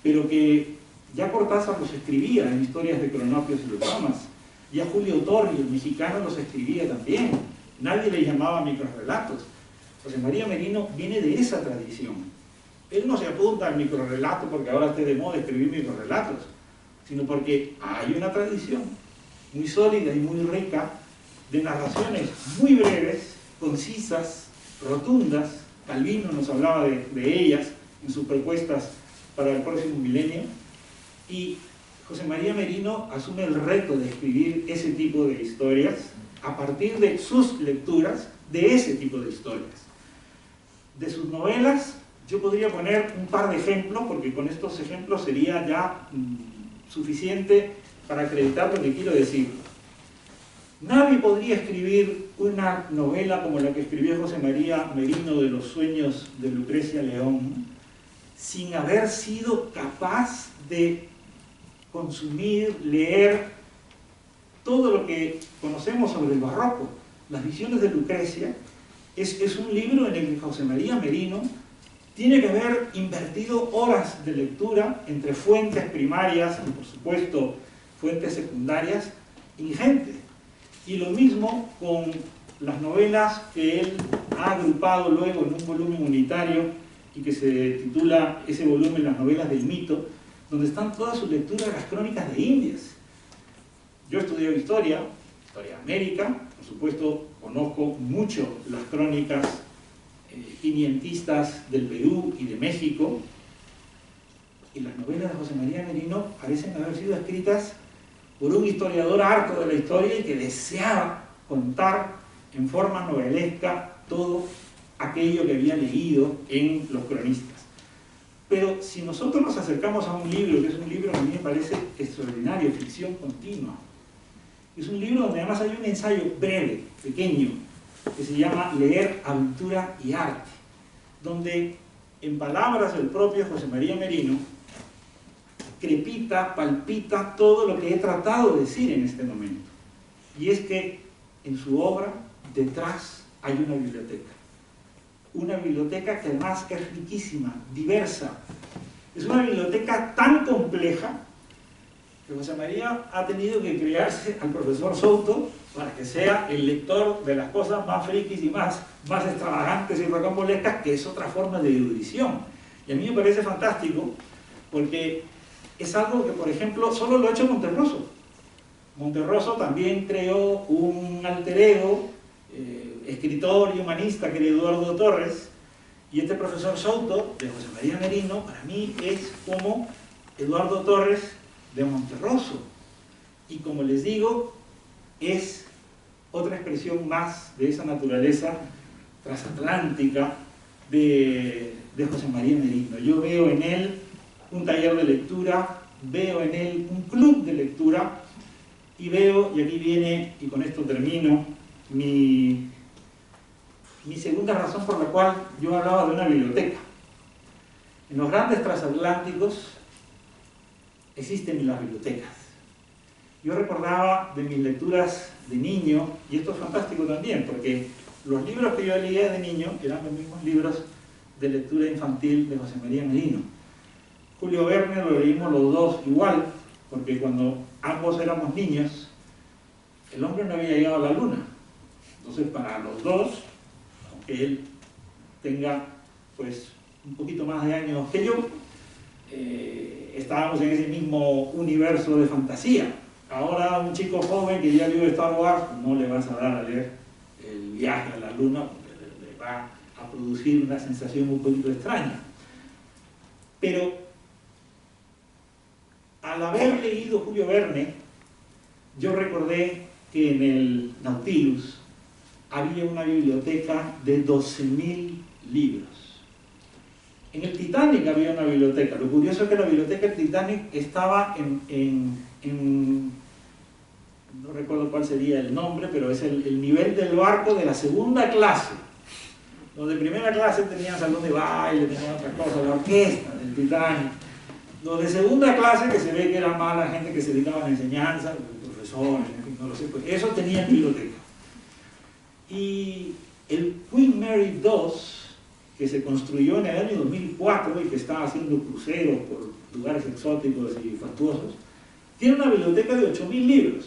pero que ya Cortázar los escribía en Historias de Cronopios y Lucamas, ya Julio Torri, el mexicano, los escribía también. Nadie le llamaba microrrelatos. José María Merino viene de esa tradición. Él no se apunta al microrrelato porque ahora esté de moda escribir microrrelatos, sino porque hay una tradición muy sólida y muy rica de narraciones muy breves, concisas, rotundas. Calvino nos hablaba de ellas en sus propuestas para el próximo milenio, y José María Merino asume el reto de escribir ese tipo de historias a partir de sus lecturas de ese tipo de historias. De sus novelas yo podría poner un par de ejemplos, porque con estos ejemplos sería ya suficiente para acreditar lo que quiero decir. Nadie podría escribir una novela como la que escribió José María Merino de Los sueños de Lucrecia León sin haber sido capaz de consumir, leer todo lo que conocemos sobre el barroco. Las visiones de Lucrecia es un libro en el que José María Merino tiene que haber invertido horas de lectura entre fuentes primarias y, por supuesto, fuentes secundarias ingentes. Y lo mismo con las novelas que él ha agrupado luego en un volumen unitario y que se titula ese volumen Las novelas del mito, donde están todas sus lecturas de las crónicas de Indias. Yo he estudiado historia de América, por supuesto conozco mucho las crónicas quinientistas del Perú y de México, y las novelas de José María Merino parecen haber sido escritas por un historiador harto de la historia y que deseaba contar en forma novelesca todo aquello que había leído en los cronistas. Pero si nosotros nos acercamos a un libro, que es un libro que a mí me parece extraordinario, ficción continua, es un libro donde además hay un ensayo breve, pequeño, que se llama Leer, aventura y arte, donde, en palabras del propio José María Merino, crepita, palpita todo lo que he tratado de decir en este momento. Y es que en su obra, detrás, hay una biblioteca. Una biblioteca que además es riquísima, diversa. Es una biblioteca tan compleja que José María ha tenido que criarse al profesor Souto para que sea el lector de las cosas más frikis y más extravagantes y rocambolescas, que es otra forma de erudición. Y a mí me parece fantástico porque es algo que, por ejemplo, solo lo ha hecho Monterroso. Monterroso también creó un alter ego, escritor y humanista, que era Eduardo Torres, y este profesor Souto, de José María Merino, para mí es como Eduardo Torres de Monterroso. Y como les digo, es otra expresión más de esa naturaleza transatlántica de José María Merino. Yo veo en él un taller de lectura, veo en él un club de lectura, y veo, y aquí viene, y con esto termino, mi segunda razón por la cual yo hablaba de una biblioteca. En los grandes transatlánticos existen las bibliotecas. Yo recordaba de mis lecturas de niño, y esto es fantástico también, porque los libros que yo leía de niño eran los mismos libros de lectura infantil de José María Merino. Julio Verne lo leímos los dos igual, porque cuando ambos éramos niños, el hombre no había llegado a la luna. Entonces, para los dos, aunque él tenga pues un poquito más de años que yo, estábamos en ese mismo universo de fantasía. Ahora un chico joven que ya vio Star Wars, no le vas a dar a leer El viaje a la luna, porque le va a producir una sensación un poquito extraña. Pero al haber leído Julio Verne, yo recordé que en el Nautilus había una biblioteca de 12.000 libros. En el Titanic había una biblioteca. Lo curioso es que la biblioteca del Titanic estaba no recuerdo cuál sería el nombre, pero es el nivel del barco de la segunda clase. Los de primera clase tenían salón de baile, tenían otras cosas, la orquesta del Titanic. Los de segunda clase, que se ve que eran más la gente que se dedicaba a la enseñanza, los profesores, en fin, no lo sé, pues eso tenía en biblioteca. Y El Queen Mary II, que se construyó en el año 2004 y que está haciendo cruceros por lugares exóticos y fastuosos, tiene una biblioteca de 8.000 libros,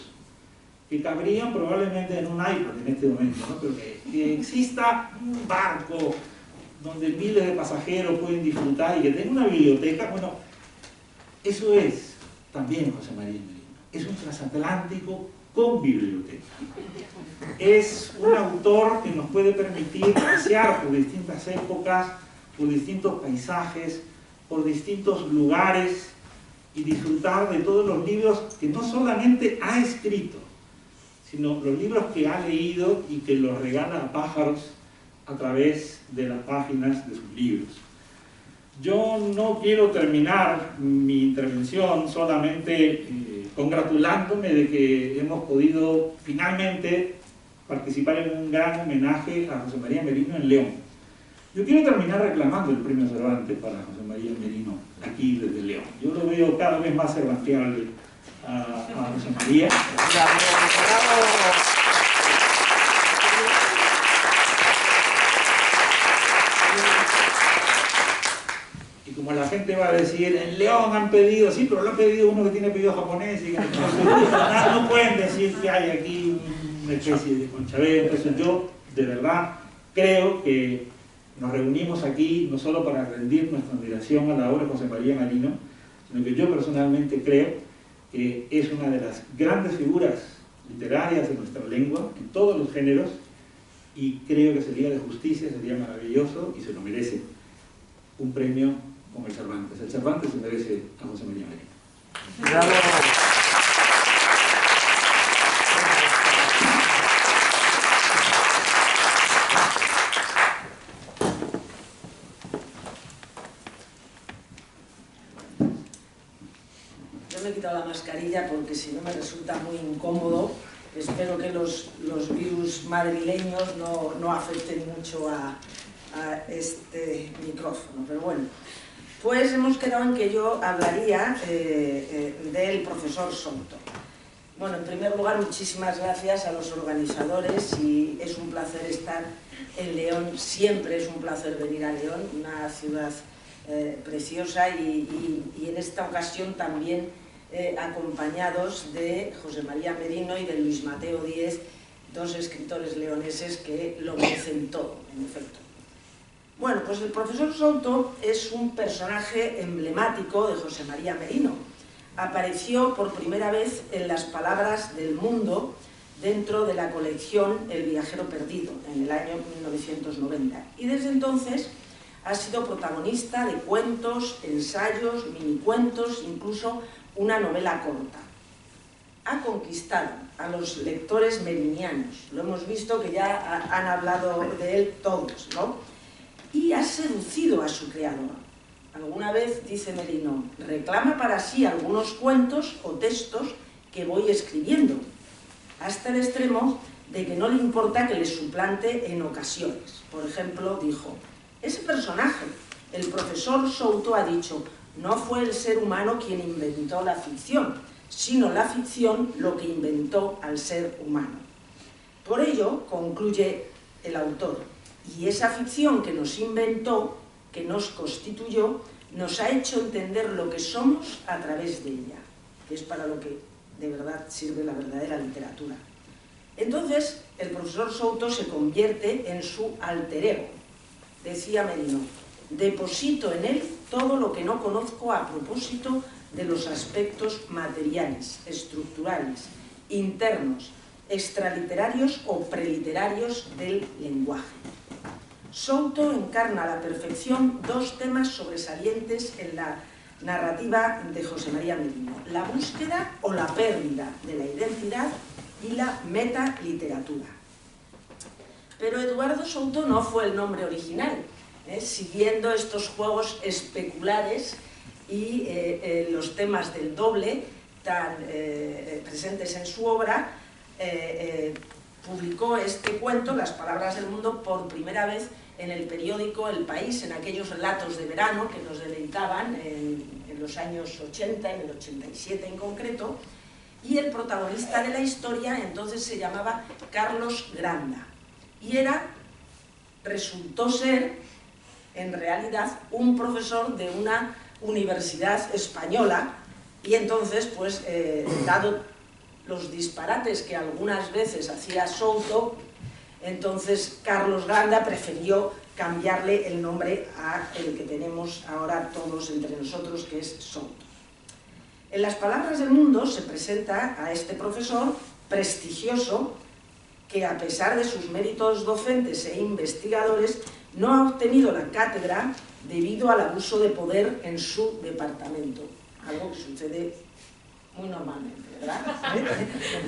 que cabrían probablemente en un iPad en este momento, ¿no? Pero que exista un barco donde miles de pasajeros pueden disfrutar y que tenga una biblioteca, bueno, eso es también José María Merino. Es un transatlántico con biblioteca. Es un autor que nos puede permitir pasear por distintas épocas, por distintos paisajes, por distintos lugares y disfrutar de todos los libros que no solamente ha escrito, sino los libros que ha leído y que los regala a pájaros a través de las páginas de sus libros. Yo no quiero terminar mi intervención solamente congratulándome de que hemos podido finalmente participar en un gran homenaje a José María Merino en León. Yo quiero terminar reclamando el premio Cervantes para José María Merino aquí desde León. Yo lo veo cada vez más cervantiable a José María. Y como la gente va a decir, en León han pedido, sí, pero lo han pedido uno que tiene apellido japonés y que no pueden decir que hay aquí una especie de conchabeo. Entonces yo, de verdad, creo que nos reunimos aquí no solo para rendir nuestra admiración a la obra de José María Merino, sino que yo personalmente creo que es una de las grandes figuras literarias de nuestra lengua, en todos los géneros, y creo que sería de justicia, sería maravilloso y se lo merece un premio como el Cervantes. El Cervantes se merece a José María Merino. ¡Bravo! Yo me he quitado la mascarilla porque si no me resulta muy incómodo. Espero que los virus madrileños no afecten mucho a este micrófono, pero bueno. Pues hemos quedado en que yo hablaría del profesor Souto. Bueno, en primer lugar, muchísimas gracias a los organizadores y es un placer estar en León. Siempre es un placer venir a León, una ciudad preciosa y en esta ocasión también acompañados de José María Merino y de Luis Mateo Díez, dos escritores leoneses que lo merecen todo, en efecto. Bueno, pues el profesor Souto es un personaje emblemático de José María Merino. Apareció por primera vez en Las Palabras del Mundo dentro de la colección El viajero perdido, en el año 1990. Y desde entonces ha sido protagonista de cuentos, ensayos, minicuentos, incluso una novela corta. Ha conquistado a los lectores merinianos, lo hemos visto que ya han hablado de él todos, ¿no? Y ha seducido a su creador. Alguna vez, dice Merino, reclama para sí algunos cuentos o textos que voy escribiendo, hasta el extremo de que no le importa que le suplante en ocasiones. Por ejemplo, dijo, ese personaje, el profesor Souto ha dicho, no fue el ser humano quien inventó la ficción, sino la ficción lo que inventó al ser humano. Por ello, concluye el autor, y esa ficción que nos inventó, que nos constituyó, nos ha hecho entender lo que somos a través de ella, que es para lo que de verdad sirve la verdadera literatura. Entonces, el profesor Souto se convierte en su alter ego. Decía Merino, deposito en él todo lo que no conozco a propósito de los aspectos materiales, estructurales, internos, extraliterarios o preliterarios del lenguaje. Souto encarna a la perfección dos temas sobresalientes en la narrativa de José María Merino, la búsqueda o la pérdida de la identidad y la metaliteratura. Pero Eduardo Souto no fue el nombre original, siguiendo estos juegos especulares y los temas del doble tan presentes en su obra, publicó este cuento, Las Palabras del Mundo, por primera vez en el periódico El País, en aquellos relatos de verano que nos deleitaban en los años 80, en el 87 en concreto, y el protagonista de la historia entonces se llamaba Carlos Granda, y era resultó ser, en realidad, un profesor de una universidad española, y entonces, pues, dado los disparates que algunas veces hacía Souto, entonces Carlos Granda prefirió cambiarle el nombre a el que tenemos ahora todos entre nosotros, que es Souto. En las Palabras del Mundo se presenta a este profesor prestigioso que, a pesar de sus méritos docentes e investigadores, no ha obtenido la cátedra debido al abuso de poder en su departamento, algo que sucede muy normalmente, ¿verdad?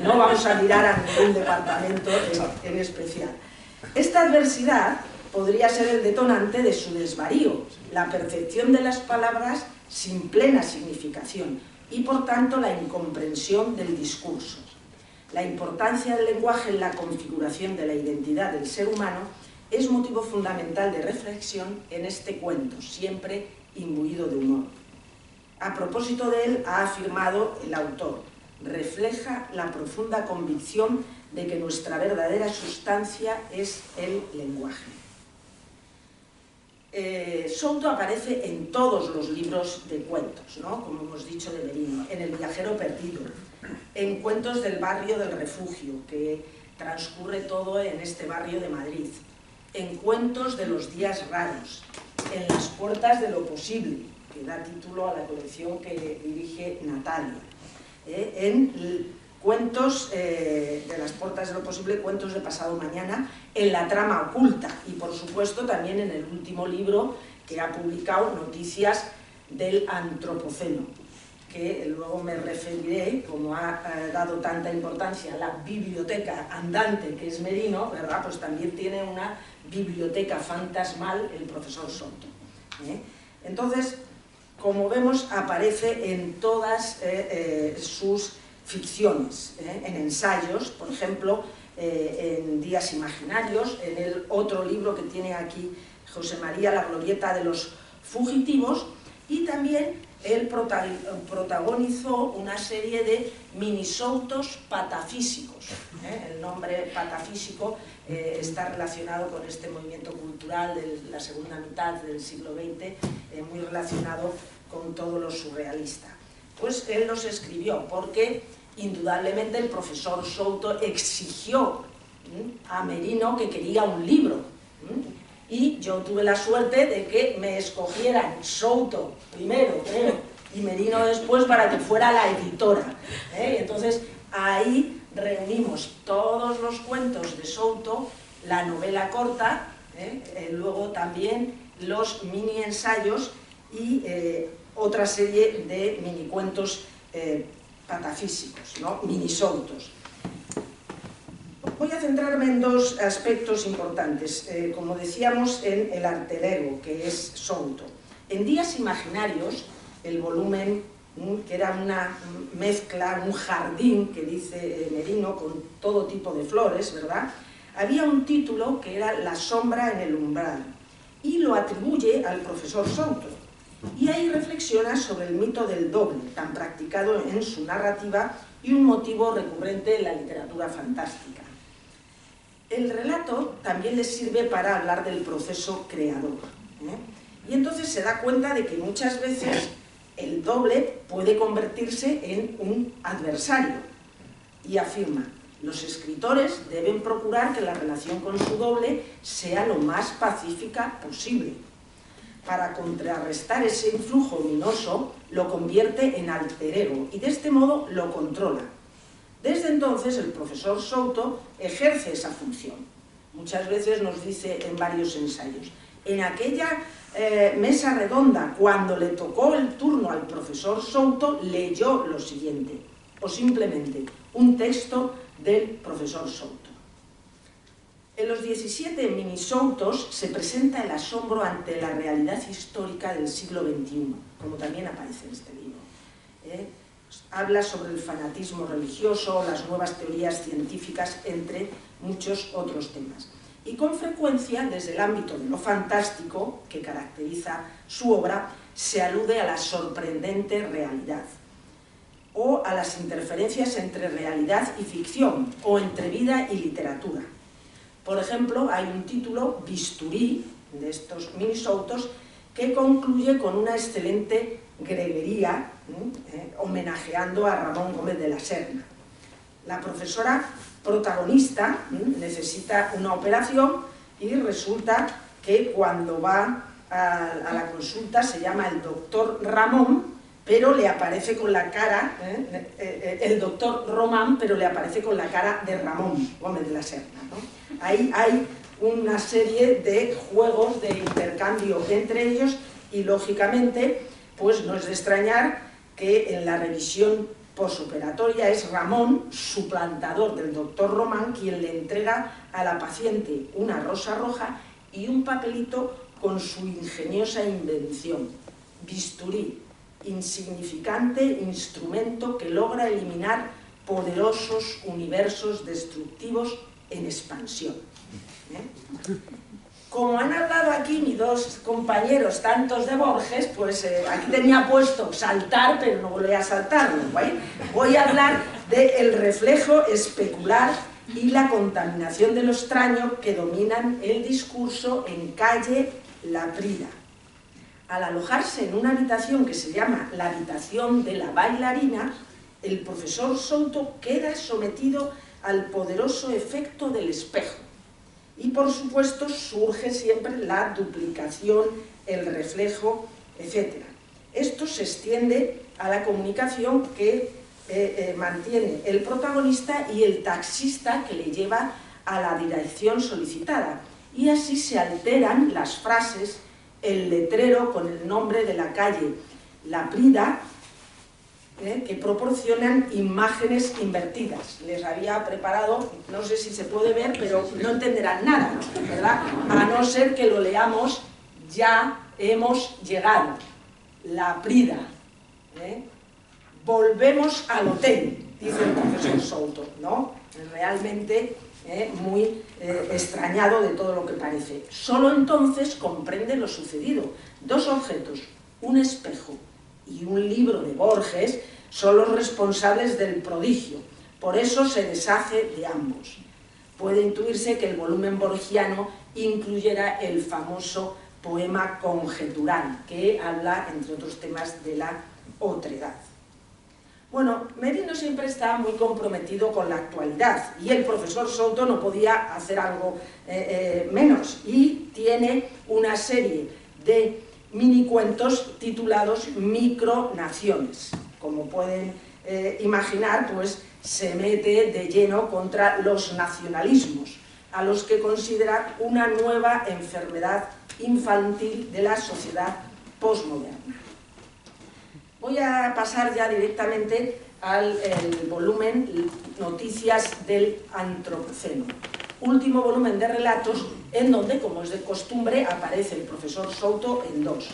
No vamos a mirar a ningún departamento en especial. Esta adversidad podría ser el detonante de su desvarío, la percepción de las palabras sin plena significación y, por tanto, la incomprensión del discurso. La importancia del lenguaje en la configuración de la identidad del ser humano es motivo fundamental de reflexión en este cuento, siempre imbuido de humor. A propósito de él, ha afirmado el autor: refleja la profunda convicción de que nuestra verdadera sustancia es el lenguaje. Souto aparece en todos los libros de cuentos, ¿no? Como hemos dicho, de Merino, en El viajero perdido, en Cuentos del barrio del refugio, que transcurre todo en este barrio de Madrid, en Cuentos de los días raros, en Las puertas de lo posible, que da título a la colección que dirige Natalia, en Cuentos de las puertas de lo posible, Cuentos de pasado mañana, en La trama oculta y, por supuesto, también en el último libro que ha publicado, Noticias del Antropoceno, que luego me referiré, como ha dado tanta importancia a la biblioteca andante que es Merino, ¿verdad? Pues también tiene una biblioteca fantasmal el profesor Souto. Entonces, como vemos, aparece en todas sus ficciones, en ensayos, por ejemplo, en Días imaginarios, en el otro libro que tiene aquí José María, La glorieta de los fugitivos, y también él protagonizó una serie de minisoutos patafísicos. El nombre patafísico está relacionado con este movimiento cultural de la segunda mitad del siglo XX, muy relacionado con todo lo surrealista. Pues él los escribió porque indudablemente el profesor Souto exigió a Merino que quería un libro. Y yo tuve la suerte de que me escogieran Souto primero, y Merino después, para que fuera la editora. Entonces ahí reunimos todos los cuentos de Souto, la novela corta, luego también los mini ensayos y otra serie de mini cuentos patafísicos, ¿no? Minisoutos. Voy a centrarme en dos aspectos importantes, como decíamos, en el alter ego, que es Souto. En Días imaginarios, el volumen, que era una mezcla, un jardín, que dice Merino, con todo tipo de flores, ¿verdad? Había un título que era La sombra en el umbral, y lo atribuye al profesor Souto. Y ahí reflexiona sobre el mito del doble, tan practicado en su narrativa y un motivo recurrente en la literatura fantástica. El relato también le sirve para hablar del proceso creador, y entonces se da cuenta de que muchas veces el doble puede convertirse en un adversario, y afirma: los escritores deben procurar que la relación con su doble sea lo más pacífica posible. Para contrarrestar ese influjo ominoso, lo convierte en alter ego y de este modo lo controla. Desde entonces el profesor Souto ejerce esa función. Muchas veces nos dice en varios ensayos: en aquella mesa redonda, cuando le tocó el turno al profesor Souto, leyó lo siguiente, o simplemente un texto del profesor Souto. En los 17 minisoutos se presenta el asombro ante la realidad histórica del siglo XXI, como también aparece en este libro. Habla sobre el fanatismo religioso, las nuevas teorías científicas, entre muchos otros temas. Y con frecuencia, desde el ámbito de lo fantástico, que caracteriza su obra, se alude a la sorprendente realidad, o a las interferencias entre realidad y ficción, o entre vida y literatura. Por ejemplo, hay un título, Bisturí, de estos minisoutos, que concluye con una excelente greguería, homenajeando a Ramón Gómez de la Serna. La profesora protagonista necesita una operación y resulta que cuando va a la consulta se llama el doctor Ramón, pero le aparece con la cara, el doctor Román, pero le aparece con la cara de Ramón Gómez de la Serna, ¿no? Ahí hay una serie de juegos de intercambio entre ellos y, lógicamente, pues no es de extrañar que en la revisión posoperatoria es Ramón, suplantador del doctor Román, quien le entrega a la paciente una rosa roja y un papelito con su ingeniosa invención, bisturí, insignificante instrumento que logra eliminar poderosos universos destructivos en expansión. Como han hablado aquí mis dos compañeros, tantos de Borges, pues aquí tenía puesto saltar, pero no voy a saltarlo, ¿vale? Voy a hablar del reflejo especular y la contaminación de lo extraño que dominan el discurso en Calle Laprida. Al alojarse en una habitación que se llama la habitación de la bailarina, el profesor Souto queda sometido al poderoso efecto del espejo. Y por supuesto surge siempre la duplicación, el reflejo, etc. Esto se extiende a la comunicación que mantiene el protagonista y el taxista que le lleva a la dirección solicitada. Y así se alteran las frases, el letrero con el nombre de la calle Laprida, que proporcionan imágenes invertidas. Les había preparado, no sé si se puede ver, pero no entenderán nada, ¿verdad? A no ser que lo leamos, ya hemos llegado. Laprida. Volvemos al hotel, dice el profesor Souto, ¿no? Realmente muy extrañado de todo lo que parece. Solo entonces comprende lo sucedido. Dos objetos, un espejo y un libro de Borges, son los responsables del prodigio. Por eso se deshace de ambos. Puede intuirse que el volumen borgiano incluyera el famoso poema conjetural, que habla, entre otros temas, de la otredad. Bueno, Merino siempre está muy comprometido con la actualidad y el profesor Souto no podía hacer algo menos, y tiene una serie de minicuentos titulados Micronaciones. Como pueden imaginar, pues se mete de lleno contra los nacionalismos, a los que considera una nueva enfermedad infantil de la sociedad posmoderna. Voy a pasar ya directamente al volumen Noticias del Antropoceno, último volumen de relatos en donde, como es de costumbre, aparece el profesor Souto en dos.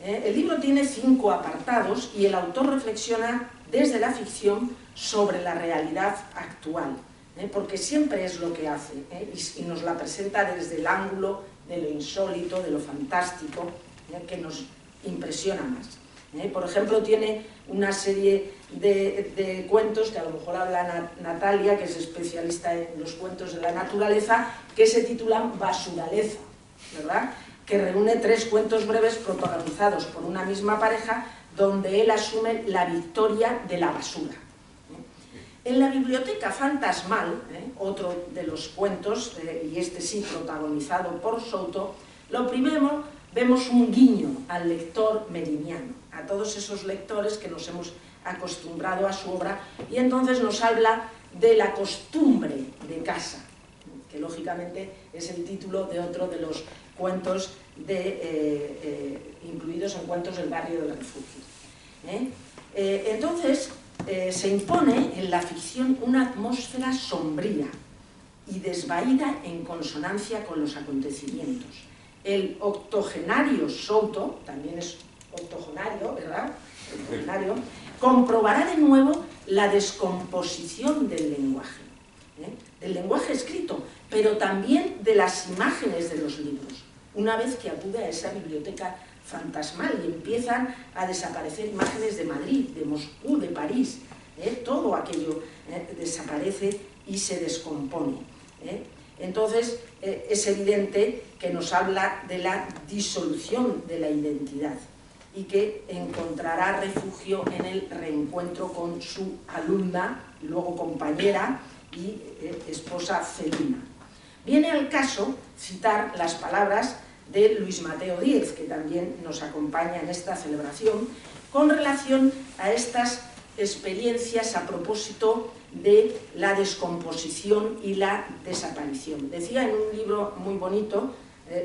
El libro tiene 5 apartados y el autor reflexiona desde la ficción sobre la realidad actual, porque siempre es lo que hace, y nos la presenta desde el ángulo de lo insólito, de lo fantástico, que nos impresiona más. Por ejemplo, tiene una serie de cuentos que a lo mejor habla Natalia, que es especialista en los cuentos de la naturaleza, que se titulan Basuraleza, ¿verdad?, que reúne 3 cuentos breves protagonizados por una misma pareja, donde él asume la victoria de la basura. En la biblioteca fantasmal, otro de los cuentos, y este sí protagonizado por Souto, lo primero vemos un guiño al lector meriniano, a todos esos lectores que nos hemos acostumbrado a su obra, y entonces nos habla de la costumbre de casa, que lógicamente es el título de otro de los cuentos incluidos en Cuentos del Barrio del Refugio. Entonces se impone en la ficción una atmósfera sombría y desvaída en consonancia con los acontecimientos. El octogenario Souto, también es octogenario, ¿verdad?, comprobará de nuevo la descomposición del lenguaje escrito, pero también de las imágenes de los libros, una vez que acude a esa biblioteca fantasmal y empiezan a desaparecer imágenes de Madrid, de Moscú, de París, todo aquello desaparece y se descompone. Entonces, es evidente que nos habla de la disolución de la identidad y que encontrará refugio en el reencuentro con su alumna, luego compañera y esposa Celina. Viene al caso citar las palabras de Luis Mateo Díez, que también nos acompaña en esta celebración, con relación a estas experiencias a propósito de la descomposición y la desaparición. Decía en un libro muy bonito,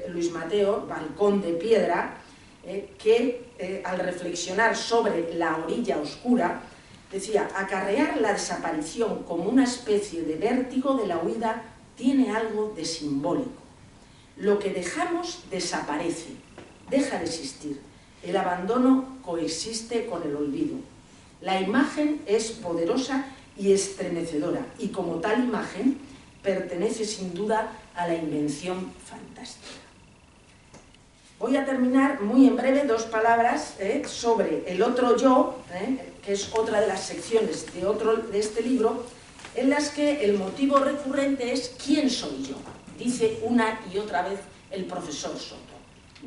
Luis Mateo, Balcón de Piedra, que al reflexionar sobre la orilla oscura, decía: acarrear la desaparición como una especie de vértigo de la huida tiene algo de simbólico. Lo que dejamos desaparece, deja de existir. El abandono coexiste con el olvido. La imagen es poderosa y estremecedora, y como tal imagen pertenece sin duda a la invención fantástica. Voy a terminar muy en breve, 2 palabras sobre el otro yo, que es otra de las secciones de este libro, en las que el motivo recurrente es ¿quién soy yo? Dice una y otra vez el profesor Soto.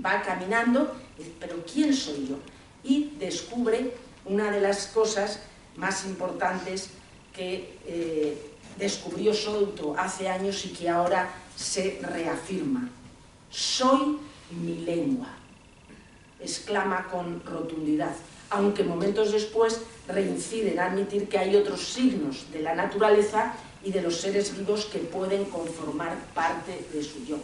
Va caminando, pero ¿quién soy yo? Y descubre una de las cosas más importantes que descubrió Soto hace años y que ahora se reafirma. Soy mi lengua, exclama con rotundidad, aunque momentos después reincide en admitir que hay otros signos de la naturaleza y de los seres vivos que pueden conformar parte de su yo.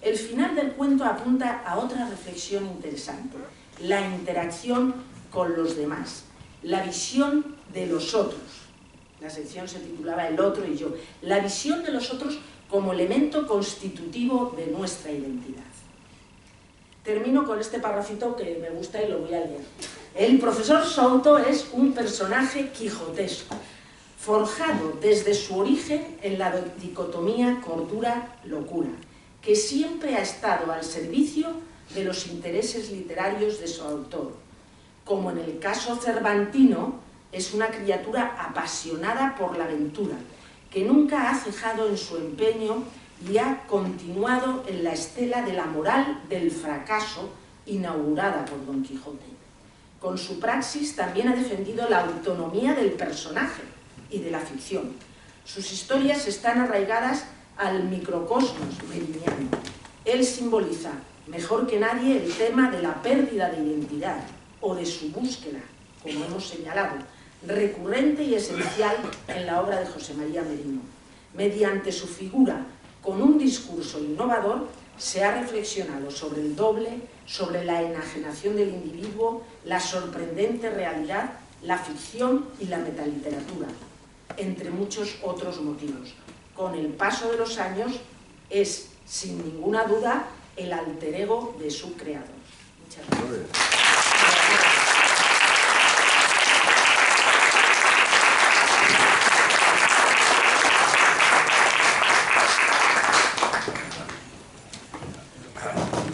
El final del cuento apunta a otra reflexión interesante: la interacción con los demás, la visión de los otros. La sección se titulaba El otro y yo. La visión de los otros como elemento constitutivo de nuestra identidad. Termino con este parrafito que me gusta y lo voy a leer. El profesor Souto es un personaje quijotesco, forjado desde su origen en la dicotomía cordura-locura, que siempre ha estado al servicio de los intereses literarios de su autor. Como en el caso cervantino, es una criatura apasionada por la aventura, que nunca ha cejado en su empeño y ha continuado en la estela de la moral del fracaso inaugurada por Don Quijote. Con su praxis también ha defendido la autonomía del personaje y de la ficción. Sus historias están arraigadas al microcosmos meriniano. Él simboliza mejor que nadie el tema de la pérdida de identidad o de su búsqueda, como hemos señalado, recurrente y esencial en la obra de José María Merino. Mediante su figura, con un discurso innovador, se ha reflexionado sobre el doble, sobre la enajenación del individuo, la sorprendente realidad, la ficción y la metaliteratura, entre muchos otros motivos. Con el paso de los años, es, sin ninguna duda, el alter ego de su creador. Muchas gracias.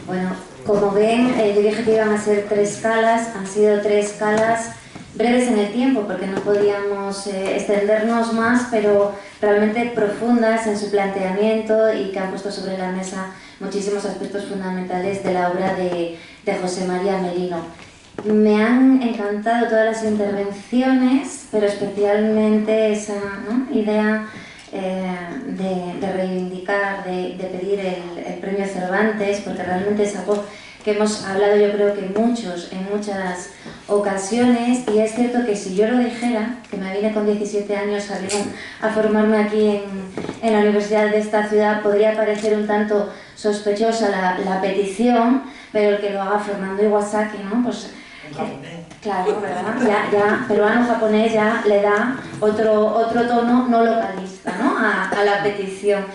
Bueno, como ven, yo dije que iban a ser 3 calas, han sido 3 calas breves en el tiempo porque no podíamos extendernos más, pero realmente profundas en su planteamiento y que han puesto sobre la mesa muchísimos aspectos fundamentales de la obra de José María Merino. Me han encantado todas las intervenciones, pero especialmente esa idea de reivindicar, de pedir el premio Cervantes, porque realmente es algo que hemos hablado yo creo que muchos en muchas ocasiones, y es cierto que si yo lo dijera, que me vine con 17 años a formarme aquí en la universidad de esta ciudad, podría parecer un tanto sospechosa la petición, pero el que lo haga Fernando Iwasaki, ¿no? Pues, claro, ¿verdad? Ya peruano-japonés ya le da otro tono no localista, ¿no? a la petición.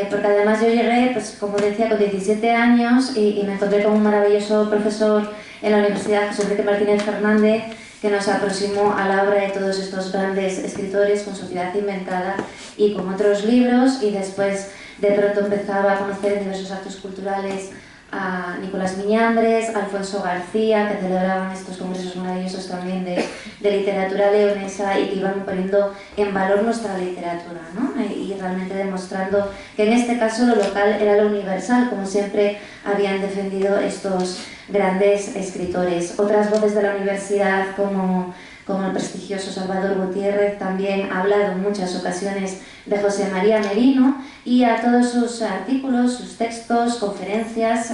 Porque además yo llegué, pues como decía, con 17 años y me encontré con un maravilloso profesor en la Universidad, José Enrique Martínez Fernández, que nos aproximó a la obra de todos estos grandes escritores con Sociedad Inventada y con otros libros, y después de pronto empezaba a conocer en diversos actos culturales a Nicolás Miñambres, a Alfonso García, que celebraban estos congresos maravillosos también de literatura leonesa y que iban poniendo en valor nuestra literatura, ¿no? Y realmente demostrando que en este caso lo local era lo universal, como siempre habían defendido estos grandes escritores. Otras voces de la universidad, como el prestigioso Salvador Gutiérrez, también ha hablado en muchas ocasiones de José María Merino, y a todos sus artículos, sus textos, conferencias,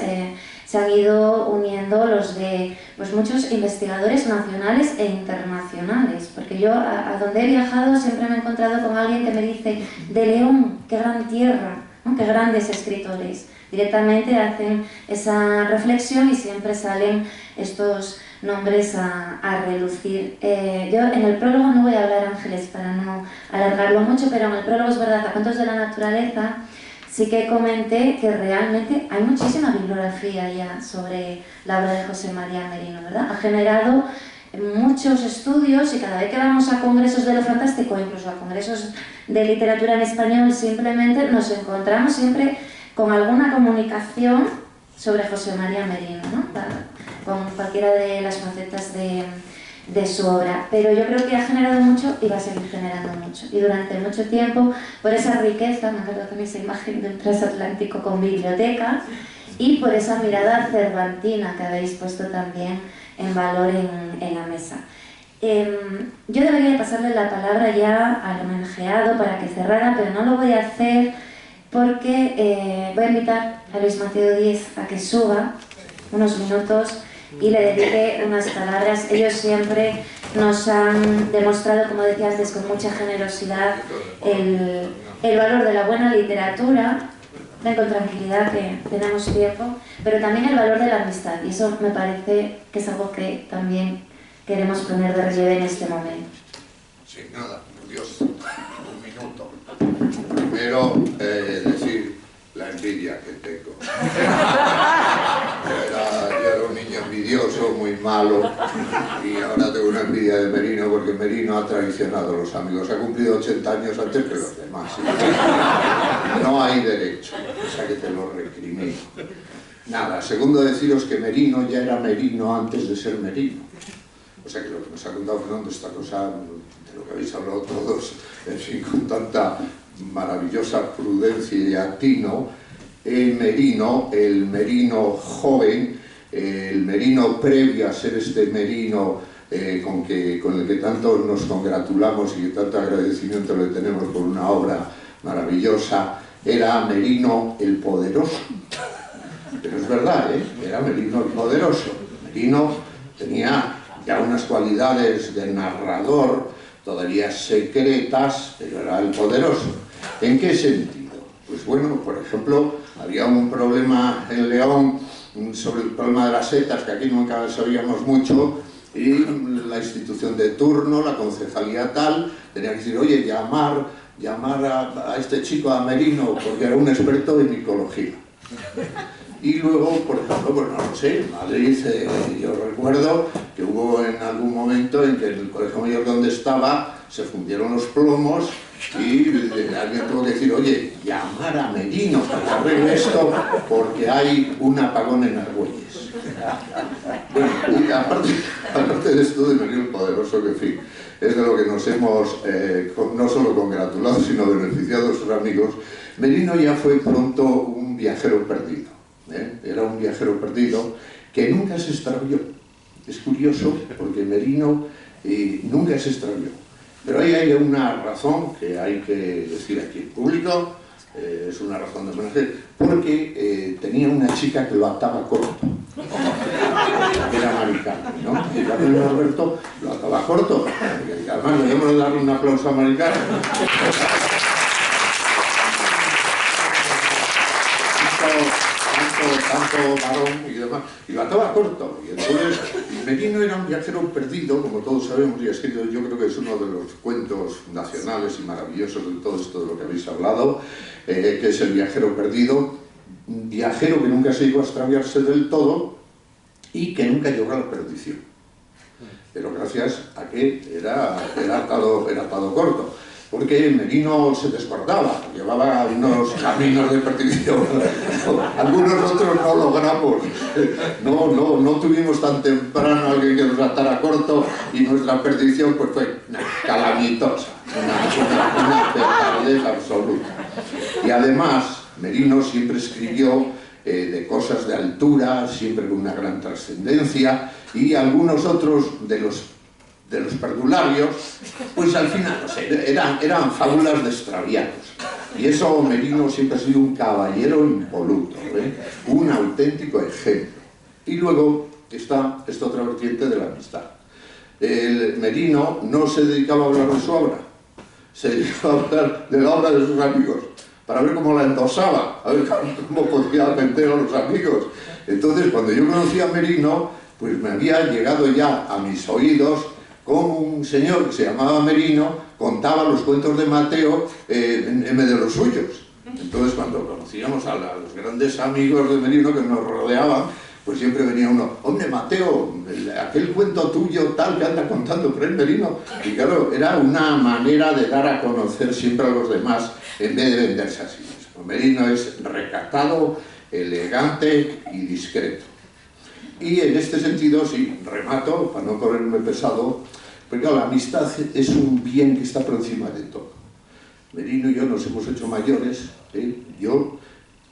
se han ido uniendo los de pues, muchos investigadores nacionales e internacionales, porque yo a donde he viajado siempre me he encontrado con alguien que me dice: de León, qué gran tierra, ¿no? Qué grandes escritores. Directamente hacen esa reflexión y siempre salen estos nombres a relucir. Yo en el prólogo no voy a hablar, Ángeles, para no alargarlo mucho, pero en el prólogo es verdad, a Cuentos de la Naturaleza, sí que comenté que realmente hay muchísima bibliografía ya sobre la obra de José María Merino, ¿verdad? Ha generado muchos estudios y cada vez que vamos a congresos de lo fantástico, incluso a congresos de literatura en español, simplemente nos encontramos siempre con alguna comunicación sobre José María Merino, ¿no? Con cualquiera de las facetas de su obra. Pero yo creo que ha generado mucho y va a seguir generando mucho. Y durante mucho tiempo, por esa riqueza, me acuerdo también esa imagen de un transatlántico con biblioteca, y por esa mirada cervantina que habéis puesto también en valor en la mesa. Yo debería pasarle la palabra ya al homenajeado para que cerrara, pero no lo voy a hacer porque voy a invitar a Luis Mateo Díez a que suba unos minutos y le dedique unas palabras. Ellos siempre nos han demostrado, como decía antes, con mucha generosidad el valor de la buena literatura. Ven con tranquilidad que tenemos tiempo, pero también el valor de la amistad, y eso me parece que es algo que también queremos poner de relieve en este momento. Sin nada, por Dios, un minuto. Primero, decir la envidia que tengo. Yo era un niño envidioso, muy malo, y ahora tengo una envidia de Merino porque Merino ha traicionado a los amigos. Ha cumplido 80 años antes que los demás. No hay derecho, o sea que te lo recrimino. Nada, segundo, deciros que Merino ya era Merino antes de ser Merino. O sea que lo que nos ha contado Fernando, esta cosa de lo que habéis hablado todos, en fin, con tanta maravillosa prudencia y atino, el Merino joven, el Merino previo a ser este Merino con el que tanto nos congratulamos y que tanto agradecimiento le tenemos por una obra maravillosa, era Merino el poderoso. Pero es verdad, era Merino el poderoso. Merino tenía ya unas cualidades de narrador, todavía secretas, pero era el poderoso. ¿En qué sentido? Pues bueno, por ejemplo, había un problema en León sobre el problema de las setas, que aquí nunca sabíamos mucho, y la institución de turno, la concejalía tal, tenía que decir: oye, llamar a este chico, a Merino, porque era un experto en micología. Y luego, por ejemplo, pues no lo sé, en Madrid, yo recuerdo que hubo en algún momento en que en el colegio mayor donde estaba se fundieron los plomos y alguien tuvo que decir: oye, llamar a Merino para que arregle esto porque hay un apagón en Argüelles. Bueno, y aparte de esto de Merino el poderoso, que en fin, es de lo que nos hemos no solo congratulado, sino beneficiado a nuestros amigos, Merino ya fue pronto un viajero perdido. Era un viajero perdido que nunca se extravió. Es curioso porque Merino nunca se extravió. Pero ahí hay una razón que hay que decir aquí en público, es una razón de homenaje, porque tenía una chica que lo ataba corto. Era Maricano, ¿no? Y Carmen Alberto lo ataba corto. Y además debemos darle un aplauso a Maricano. Tanto varón y demás, y lo ataba corto. Y entonces Merino era un viajero perdido, como todos sabemos, y ha escrito, yo creo que es uno de los cuentos nacionales y maravillosos de todo esto de lo que habéis hablado, que es el viajero perdido, un viajero que nunca se llegó a extraviarse del todo y que nunca llegó a la perdición. Pero gracias a que era atado corto. porque Merino se desbordaba, llevaba unos caminos de perdición. Algunos otros no logramos, no tuvimos tan temprano a alguien que nos atara corto y nuestra perdición pues fue calamitosa, una petardez absoluta. Y además, Merino siempre escribió de cosas de altura, siempre con una gran trascendencia, y algunos otros de los perdularios, pues al final, no sé, eran fábulas de extraviados. Y eso Merino siempre ha sido un caballero impoluto, un auténtico ejemplo. Y luego está esta otra vertiente de la amistad. El Merino no se dedicaba a hablar de su obra, se dedicaba a hablar de la obra de sus amigos, para ver cómo la endosaba, a ver cómo podía vender a los amigos. Entonces, cuando yo conocí a Merino, pues me había llegado ya a mis oídos como un señor que se llamaba Merino contaba los cuentos de Mateo en medio de los suyos. Entonces, cuando conocíamos a los grandes amigos de Merino que nos rodeaban, pues siempre venía uno: hombre, Mateo, aquel cuento tuyo tal que anda contando por el Merino. Y claro, era una manera de dar a conocer siempre a los demás en vez de venderse a sí mismo. Merino es recatado, elegante y discreto. Y en este sentido, sí, remato, para no ponerme pesado, porque claro, la amistad es un bien que está por encima de todo. Merino y yo nos hemos hecho mayores, yo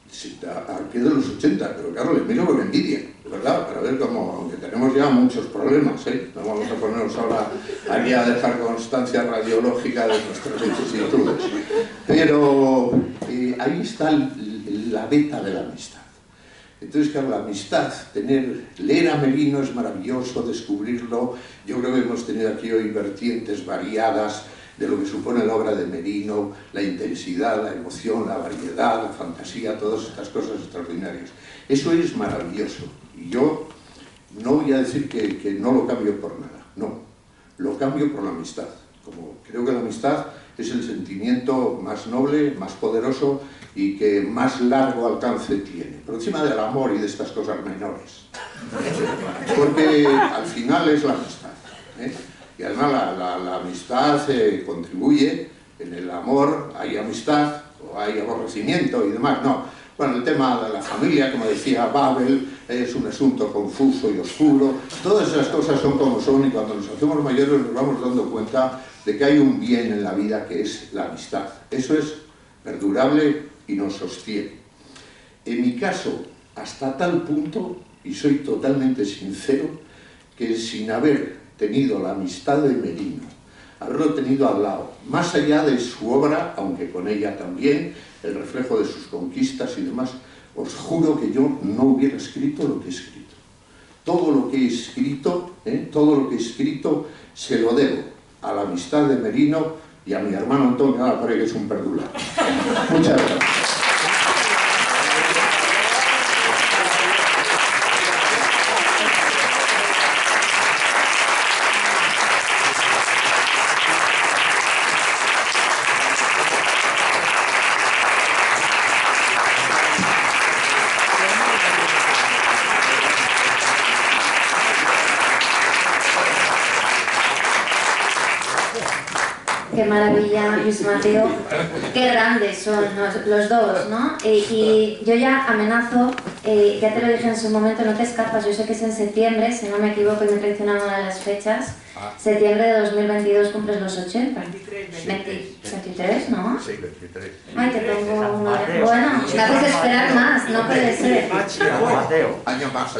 aquí de los 80, pero claro, le miro con envidia, ¿verdad? Para ver cómo, aunque tenemos ya muchos problemas, no vamos a ponernos ahora aquí a dejar constancia radiológica de nuestras vicisitudes. Pero ahí está la beta de la amistad. Entonces, claro, la amistad, leer a Merino es maravilloso, descubrirlo. Yo creo que hemos tenido aquí hoy vertientes variadas de lo que supone la obra de Merino, la intensidad, la emoción, la variedad, la fantasía, todas estas cosas extraordinarias. Eso es maravilloso. Y yo no voy a decir que no lo cambio por nada, no. Lo cambio por la amistad. Como creo que la amistad es el sentimiento más noble, más poderoso y que más largo alcance tiene, por encima del amor y de estas cosas menores. Porque al final es la amistad. Y además la amistad contribuye, en el amor hay amistad, o hay aborrecimiento y demás, no. Bueno, el tema de la familia, como decía Babel, es un asunto confuso y oscuro. Todas esas cosas son como son y cuando nos hacemos mayores nos vamos dando cuenta de que hay un bien en la vida que es la amistad. Eso es perdurable y nos sostiene. En mi caso, hasta tal punto, y soy totalmente sincero, que sin haber tenido la amistad de Merino, haberlo tenido al lado, más allá de su obra, aunque con ella también, el reflejo de sus conquistas y demás, os juro que yo no hubiera escrito lo que he escrito. Todo lo que he escrito, se lo debo a la amistad de Merino y a mi hermano Antonio Álvarez, que es un perdular. Muchas gracias. Qué maravilla, Luis Mateo, qué grandes son los dos, ¿no? Y yo ya amenazo, ya te lo dije en su momento, no te escapas, yo sé que es en septiembre, si no me equivoco y me traicionan a las fechas, septiembre de 2022 cumples los 80. 23, ¿no? Sí, 23. Ay, te pongo una... Bueno, me haces esperar más, no puede ser. Año más.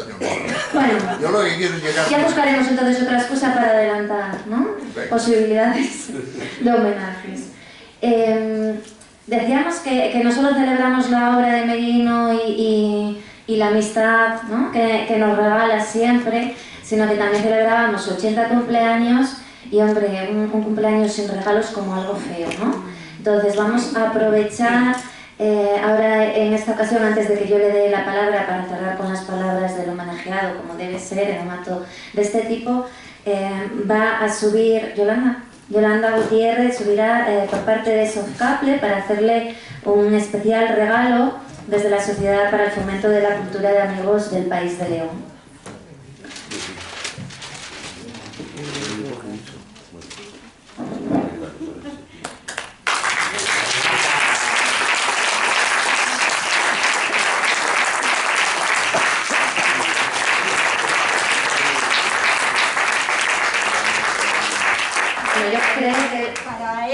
Bueno, Yo lo que quiero es llegar... ya buscaremos entonces otra excusa para adelantar, ¿no? Posibilidades de homenajes. Decíamos que no solo celebramos la obra de Merino y la amistad, ¿no? que nos regala siempre, sino que también celebrábamos 80 cumpleaños y, hombre, un cumpleaños sin regalos como algo feo, ¿no? Entonces vamos a aprovechar ahora en esta ocasión, antes de que yo le dé la palabra para cerrar con las palabras del homenajeado, como debe ser en un acto de este tipo, va a subir Yolanda Gutiérrez, subirá por parte de Sofcaple para hacerle un especial regalo desde la Sociedad para el Fomento de la Cultura de Amigos del País de León.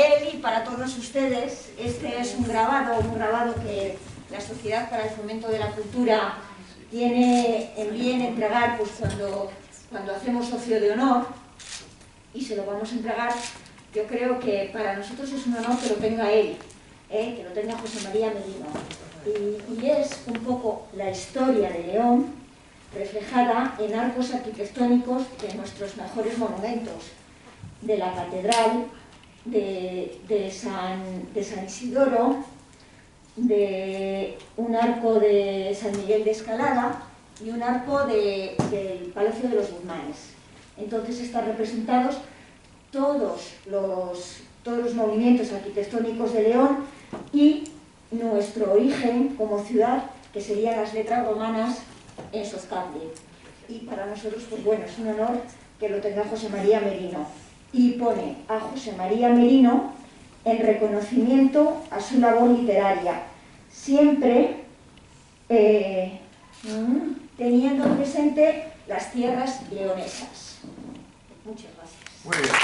él y para todos ustedes. Este es un grabado que la Sociedad para el Fomento de la Cultura tiene en bien entregar pues, cuando hacemos socio de honor, y se lo vamos a entregar. Yo creo que para nosotros es un honor que lo tenga él, que lo tenga José María Merino. Y es un poco la historia de León reflejada en arcos arquitectónicos de nuestros mejores monumentos, de la catedral, de San Isidoro, de un arco de San Miguel de Escalada y un arco del Palacio de los Guzmanes. Entonces están representados todos los movimientos arquitectónicos de León y nuestro origen como ciudad, que serían las letras romanas en Sozcable. Y para nosotros, pues bueno, es un honor que lo tenga José María Merino. Y pone a José María Merino en reconocimiento a su labor literaria, siempre teniendo presente las tierras leonesas. Muchas gracias. Muy bien.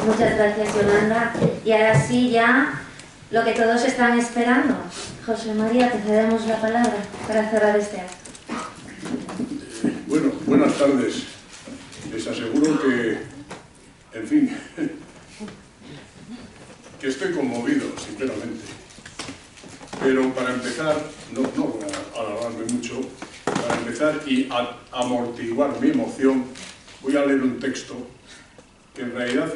Muchas gracias, Yolanda. Y ahora sí, ya lo que todos están esperando. José María, te cedemos la palabra para cerrar este acto. Bueno, buenas tardes. Les aseguro que, en fin, que estoy conmovido, sinceramente. Pero para empezar, no voy a alargarme mucho, para empezar y amortiguar mi emoción, voy a leer un texto que en realidad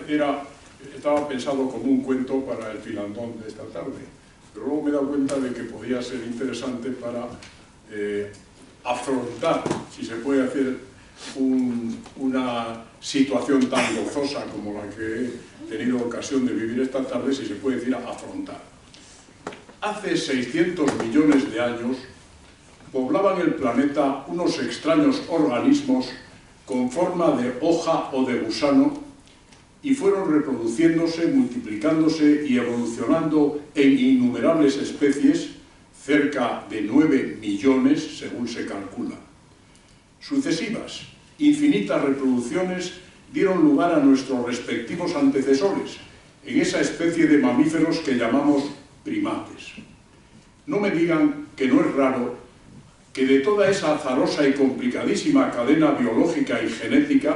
estaba pensado como un cuento para el filandón de esta tarde, pero luego me he dado cuenta de que podía ser interesante para afrontar, si se puede hacer, una situación tan gozosa como la que he tenido ocasión de vivir esta tarde, si se puede decir afrontar. Hace 600 millones de años poblaban el planeta unos extraños organismos con forma de hoja o de gusano, y fueron reproduciéndose, multiplicándose y evolucionando en innumerables especies, cerca de 9 millones según se calcula. Sucesivas, infinitas reproducciones dieron lugar a nuestros respectivos antecesores, en esa especie de mamíferos que llamamos primates. No me digan que no es raro que de toda esa azarosa y complicadísima cadena biológica y genética,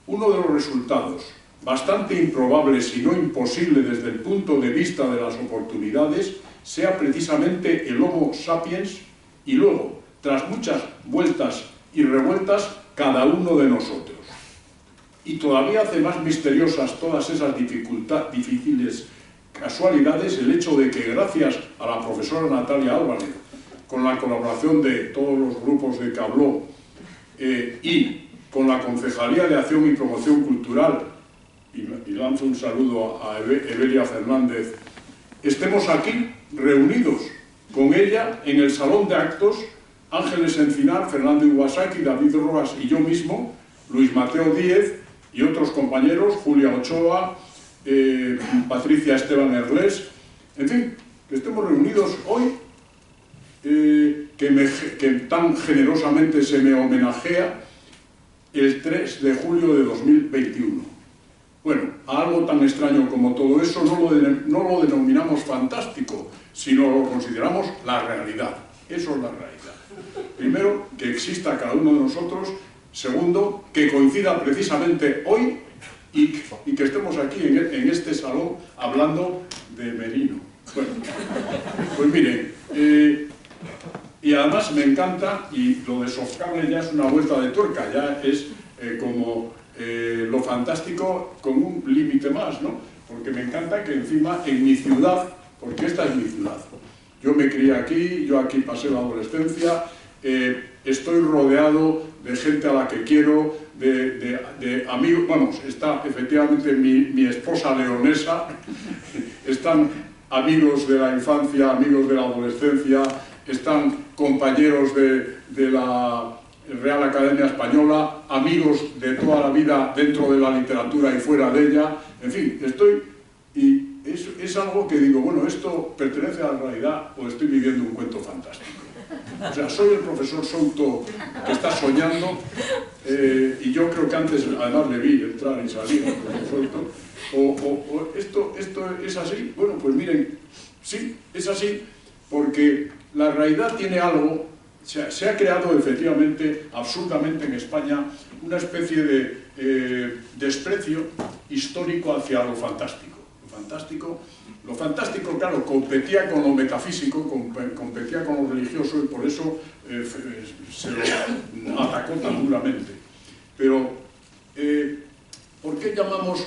uno de los resultados, bastante improbable si no imposible desde el punto de vista de las oportunidades, sea precisamente el Homo sapiens y luego, tras muchas vueltas y revueltas, cada uno de nosotros. Y todavía hace más misteriosas todas esas difíciles casualidades el hecho de que gracias a la profesora Natalia Álvarez, con la colaboración de todos los grupos de Cabló y con la Concejalía de Acción y Promoción Cultural, y lanzo un saludo a Evelia Fernández, estemos aquí reunidos con ella en el Salón de Actos, Ángeles Encinar, Fernando Iwasaki, David Rojas y yo mismo, Luis Mateo Díez y otros compañeros, Julia Ochoa, Patricia Esteban Erlés, en fin, que estemos reunidos hoy, que tan generosamente se me homenajea el 3 de julio de 2021. Bueno, a algo tan extraño como todo eso no lo denominamos fantástico, sino lo consideramos la realidad. Eso es la realidad. Primero, que exista cada uno de nosotros. Segundo, que coincida precisamente hoy y que estemos aquí en este salón hablando de Merino. Bueno, pues miren, y además me encanta, y lo de Sozcable ya es una vuelta de tuerca, ya es como lo fantástico con un límite más, ¿no? Porque me encanta que encima en mi ciudad, porque esta es mi ciudad, yo me crié aquí, yo aquí pasé la adolescencia, estoy rodeado de gente a la que quiero, de amigos, vamos, está efectivamente mi esposa leonesa, están amigos de la infancia, amigos de la adolescencia, están compañeros de la Real Academia Española, amigos de toda la vida dentro de la literatura y fuera de ella, en fin, estoy, y es algo que digo, bueno, ¿esto pertenece a la realidad o estoy viviendo un cuento fantástico? O sea, soy el profesor Souto que está soñando, y yo creo que antes, además le vi entrar y salir al profesor Souto, o esto es así. Bueno, pues miren, sí, es así, porque la realidad tiene algo. Se ha creado efectivamente, absurdamente en España, una especie de desprecio histórico hacia lo fantástico. Lo fantástico, claro, competía con lo metafísico, competía con lo religioso, y por eso se lo atacó tan duramente. Pero, ¿por qué llamamos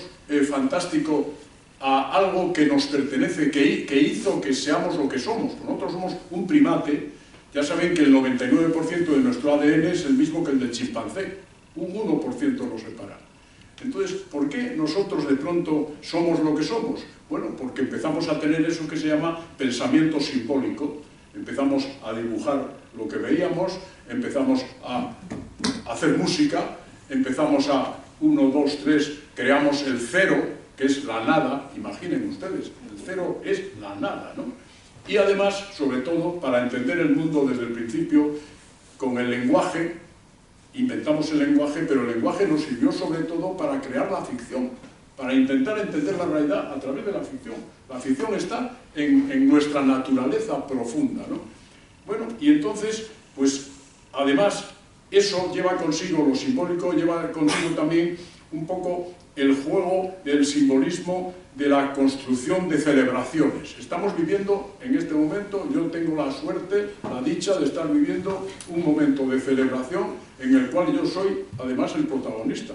fantástico a algo que nos pertenece, que hizo que seamos lo que somos? Nosotros somos un primate. Ya saben que el 99% de nuestro ADN es el mismo que el del chimpancé, un 1% lo separa. Entonces, ¿por qué nosotros de pronto somos lo que somos? Bueno, porque empezamos a tener eso que se llama pensamiento simbólico, empezamos a dibujar lo que veíamos, empezamos a hacer música, empezamos a 1, 2, 3, creamos el cero, que es la nada, imaginen ustedes, el cero es la nada, ¿no? Y además, sobre todo, para entender el mundo desde el principio, con el lenguaje, inventamos el lenguaje, pero el lenguaje nos sirvió sobre todo para crear la ficción, para intentar entender la realidad a través de la ficción. La ficción está en nuestra naturaleza profunda, ¿no? Bueno, y entonces, pues, además, eso lleva consigo lo simbólico, lleva consigo también un poco el juego del simbolismo, de la construcción de celebraciones. Estamos viviendo en este momento, yo tengo la suerte, la dicha de estar viviendo un momento de celebración en el cual yo soy además el protagonista.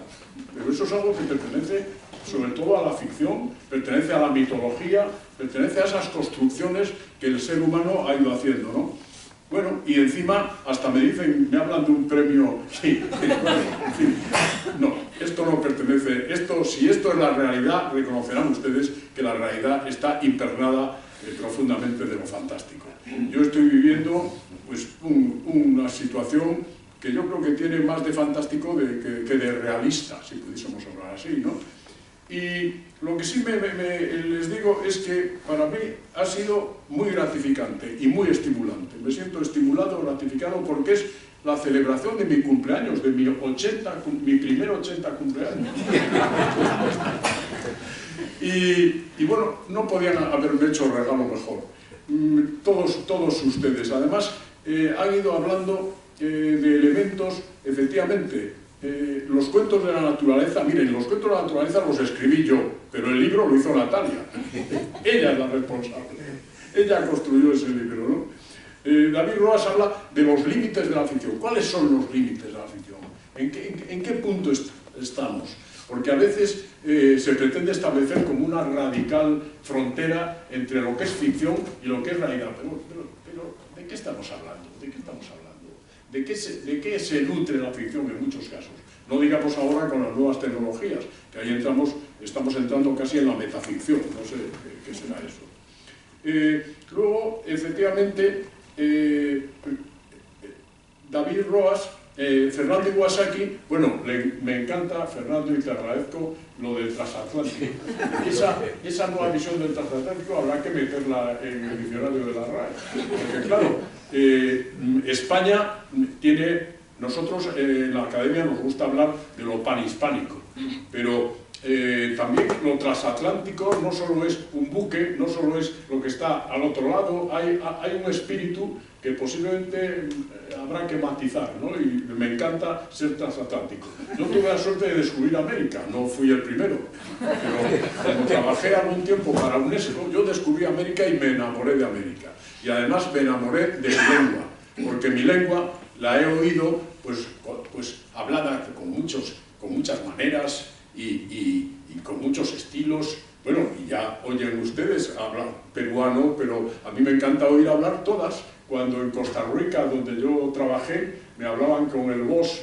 Pero eso es algo que pertenece sobre todo a la ficción, pertenece a la mitología, pertenece a esas construcciones que el ser humano ha ido haciendo, ¿no? Bueno, y encima hasta me dicen, me hablan de un premio, sí, en fin, no, esto no pertenece, si esto es la realidad, reconocerán ustedes que la realidad está impregnada profundamente de lo fantástico. Yo estoy viviendo pues una situación que yo creo que tiene más de fantástico que de realista, si pudiésemos hablar así, ¿no? Y lo que sí les digo es que para mí ha sido muy gratificante y muy estimulante. Me siento estimulado, gratificado, porque es la celebración de mi cumpleaños, de mi primer 80 cumpleaños. Y bueno, no podían haberme hecho regalo mejor. Todos ustedes. Además, han ido hablando de elementos, efectivamente. Los cuentos de la naturaleza, miren, los cuentos de la naturaleza los escribí yo, pero el libro lo hizo Natalia. Ella es la responsable. Ella construyó ese libro, ¿no? David Roas habla de los límites de la ficción. ¿Cuáles son los límites de la ficción? ¿En qué punto estamos? Porque a veces se pretende establecer como una radical frontera entre lo que es ficción y lo que es realidad. Pero ¿de qué estamos hablando? ¿De qué estamos hablando? ¿De qué se nutre la ficción en muchos casos? No digamos ahora con las nuevas tecnologías, que ahí estamos entrando casi en la metaficción, no sé qué será eso. Luego, efectivamente, David Roas, Fernando Iwasaki, bueno, me encanta, Fernando, y te agradezco lo del transatlántico. Esa nueva visión del transatlántico habrá que meterla en el diccionario de la RAE. Porque claro, España tiene, nosotros en la academia nos gusta hablar de lo panhispánico, pero también lo transatlántico no solo es un buque, no solo es lo que está al otro lado, hay un espíritu que posiblemente habrá que matizar, ¿no? Y me encanta ser transatlántico. Yo tuve la suerte de descubrir América, no fui el primero, pero cuando trabajé algún tiempo para UNESCO, yo descubrí América y me enamoré de América. Y además me enamoré de mi lengua, porque mi lengua la he oído pues hablada con muchas maneras y con muchos estilos. Bueno, y ya oyen ustedes hablar peruano, pero a mí me encanta oír hablar todas. Cuando en Costa Rica, donde yo trabajé, me hablaban con el vos,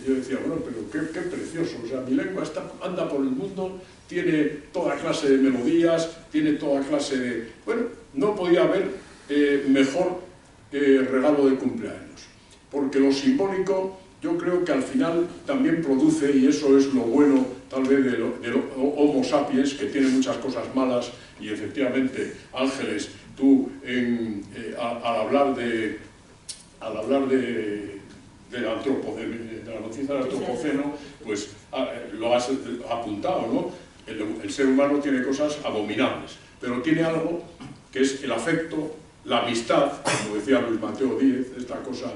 yo decía, bueno, pero qué precioso. O sea, mi lengua anda por el mundo, tiene toda clase de melodías, tiene toda clase de... Bueno, no podía haber mejor regalo de cumpleaños, porque lo simbólico yo creo que al final también produce, y eso es lo bueno tal vez del Homo sapiens, que tiene muchas cosas malas, y efectivamente, Ángeles, tú al hablar de la noticia del antropoceno, pues lo has apuntado, ¿no? El ser humano tiene cosas abominables, pero tiene algo que es el afecto, la amistad, como decía Luis Mateo Díez, esta cosa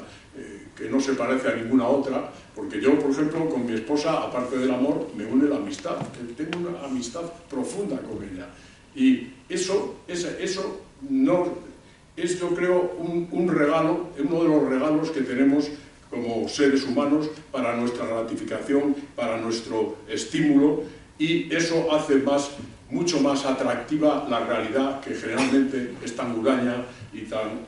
que no se parece a ninguna otra, porque yo, por ejemplo, con mi esposa, aparte del amor, me une la amistad, tengo una amistad profunda con ella, y eso no es, yo creo, un regalo, uno de los regalos que tenemos como seres humanos para nuestra gratificación, para nuestro estímulo, y eso hace mucho más atractiva la realidad, que generalmente es tan huraña y tan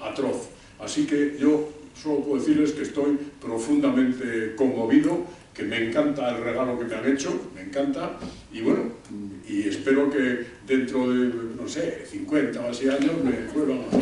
atroz. Así que yo solo puedo decirles que estoy profundamente conmovido, que me encanta el regalo que me han hecho, me encanta, y bueno, y espero que dentro de, no sé, 50 o así años me vuelvan a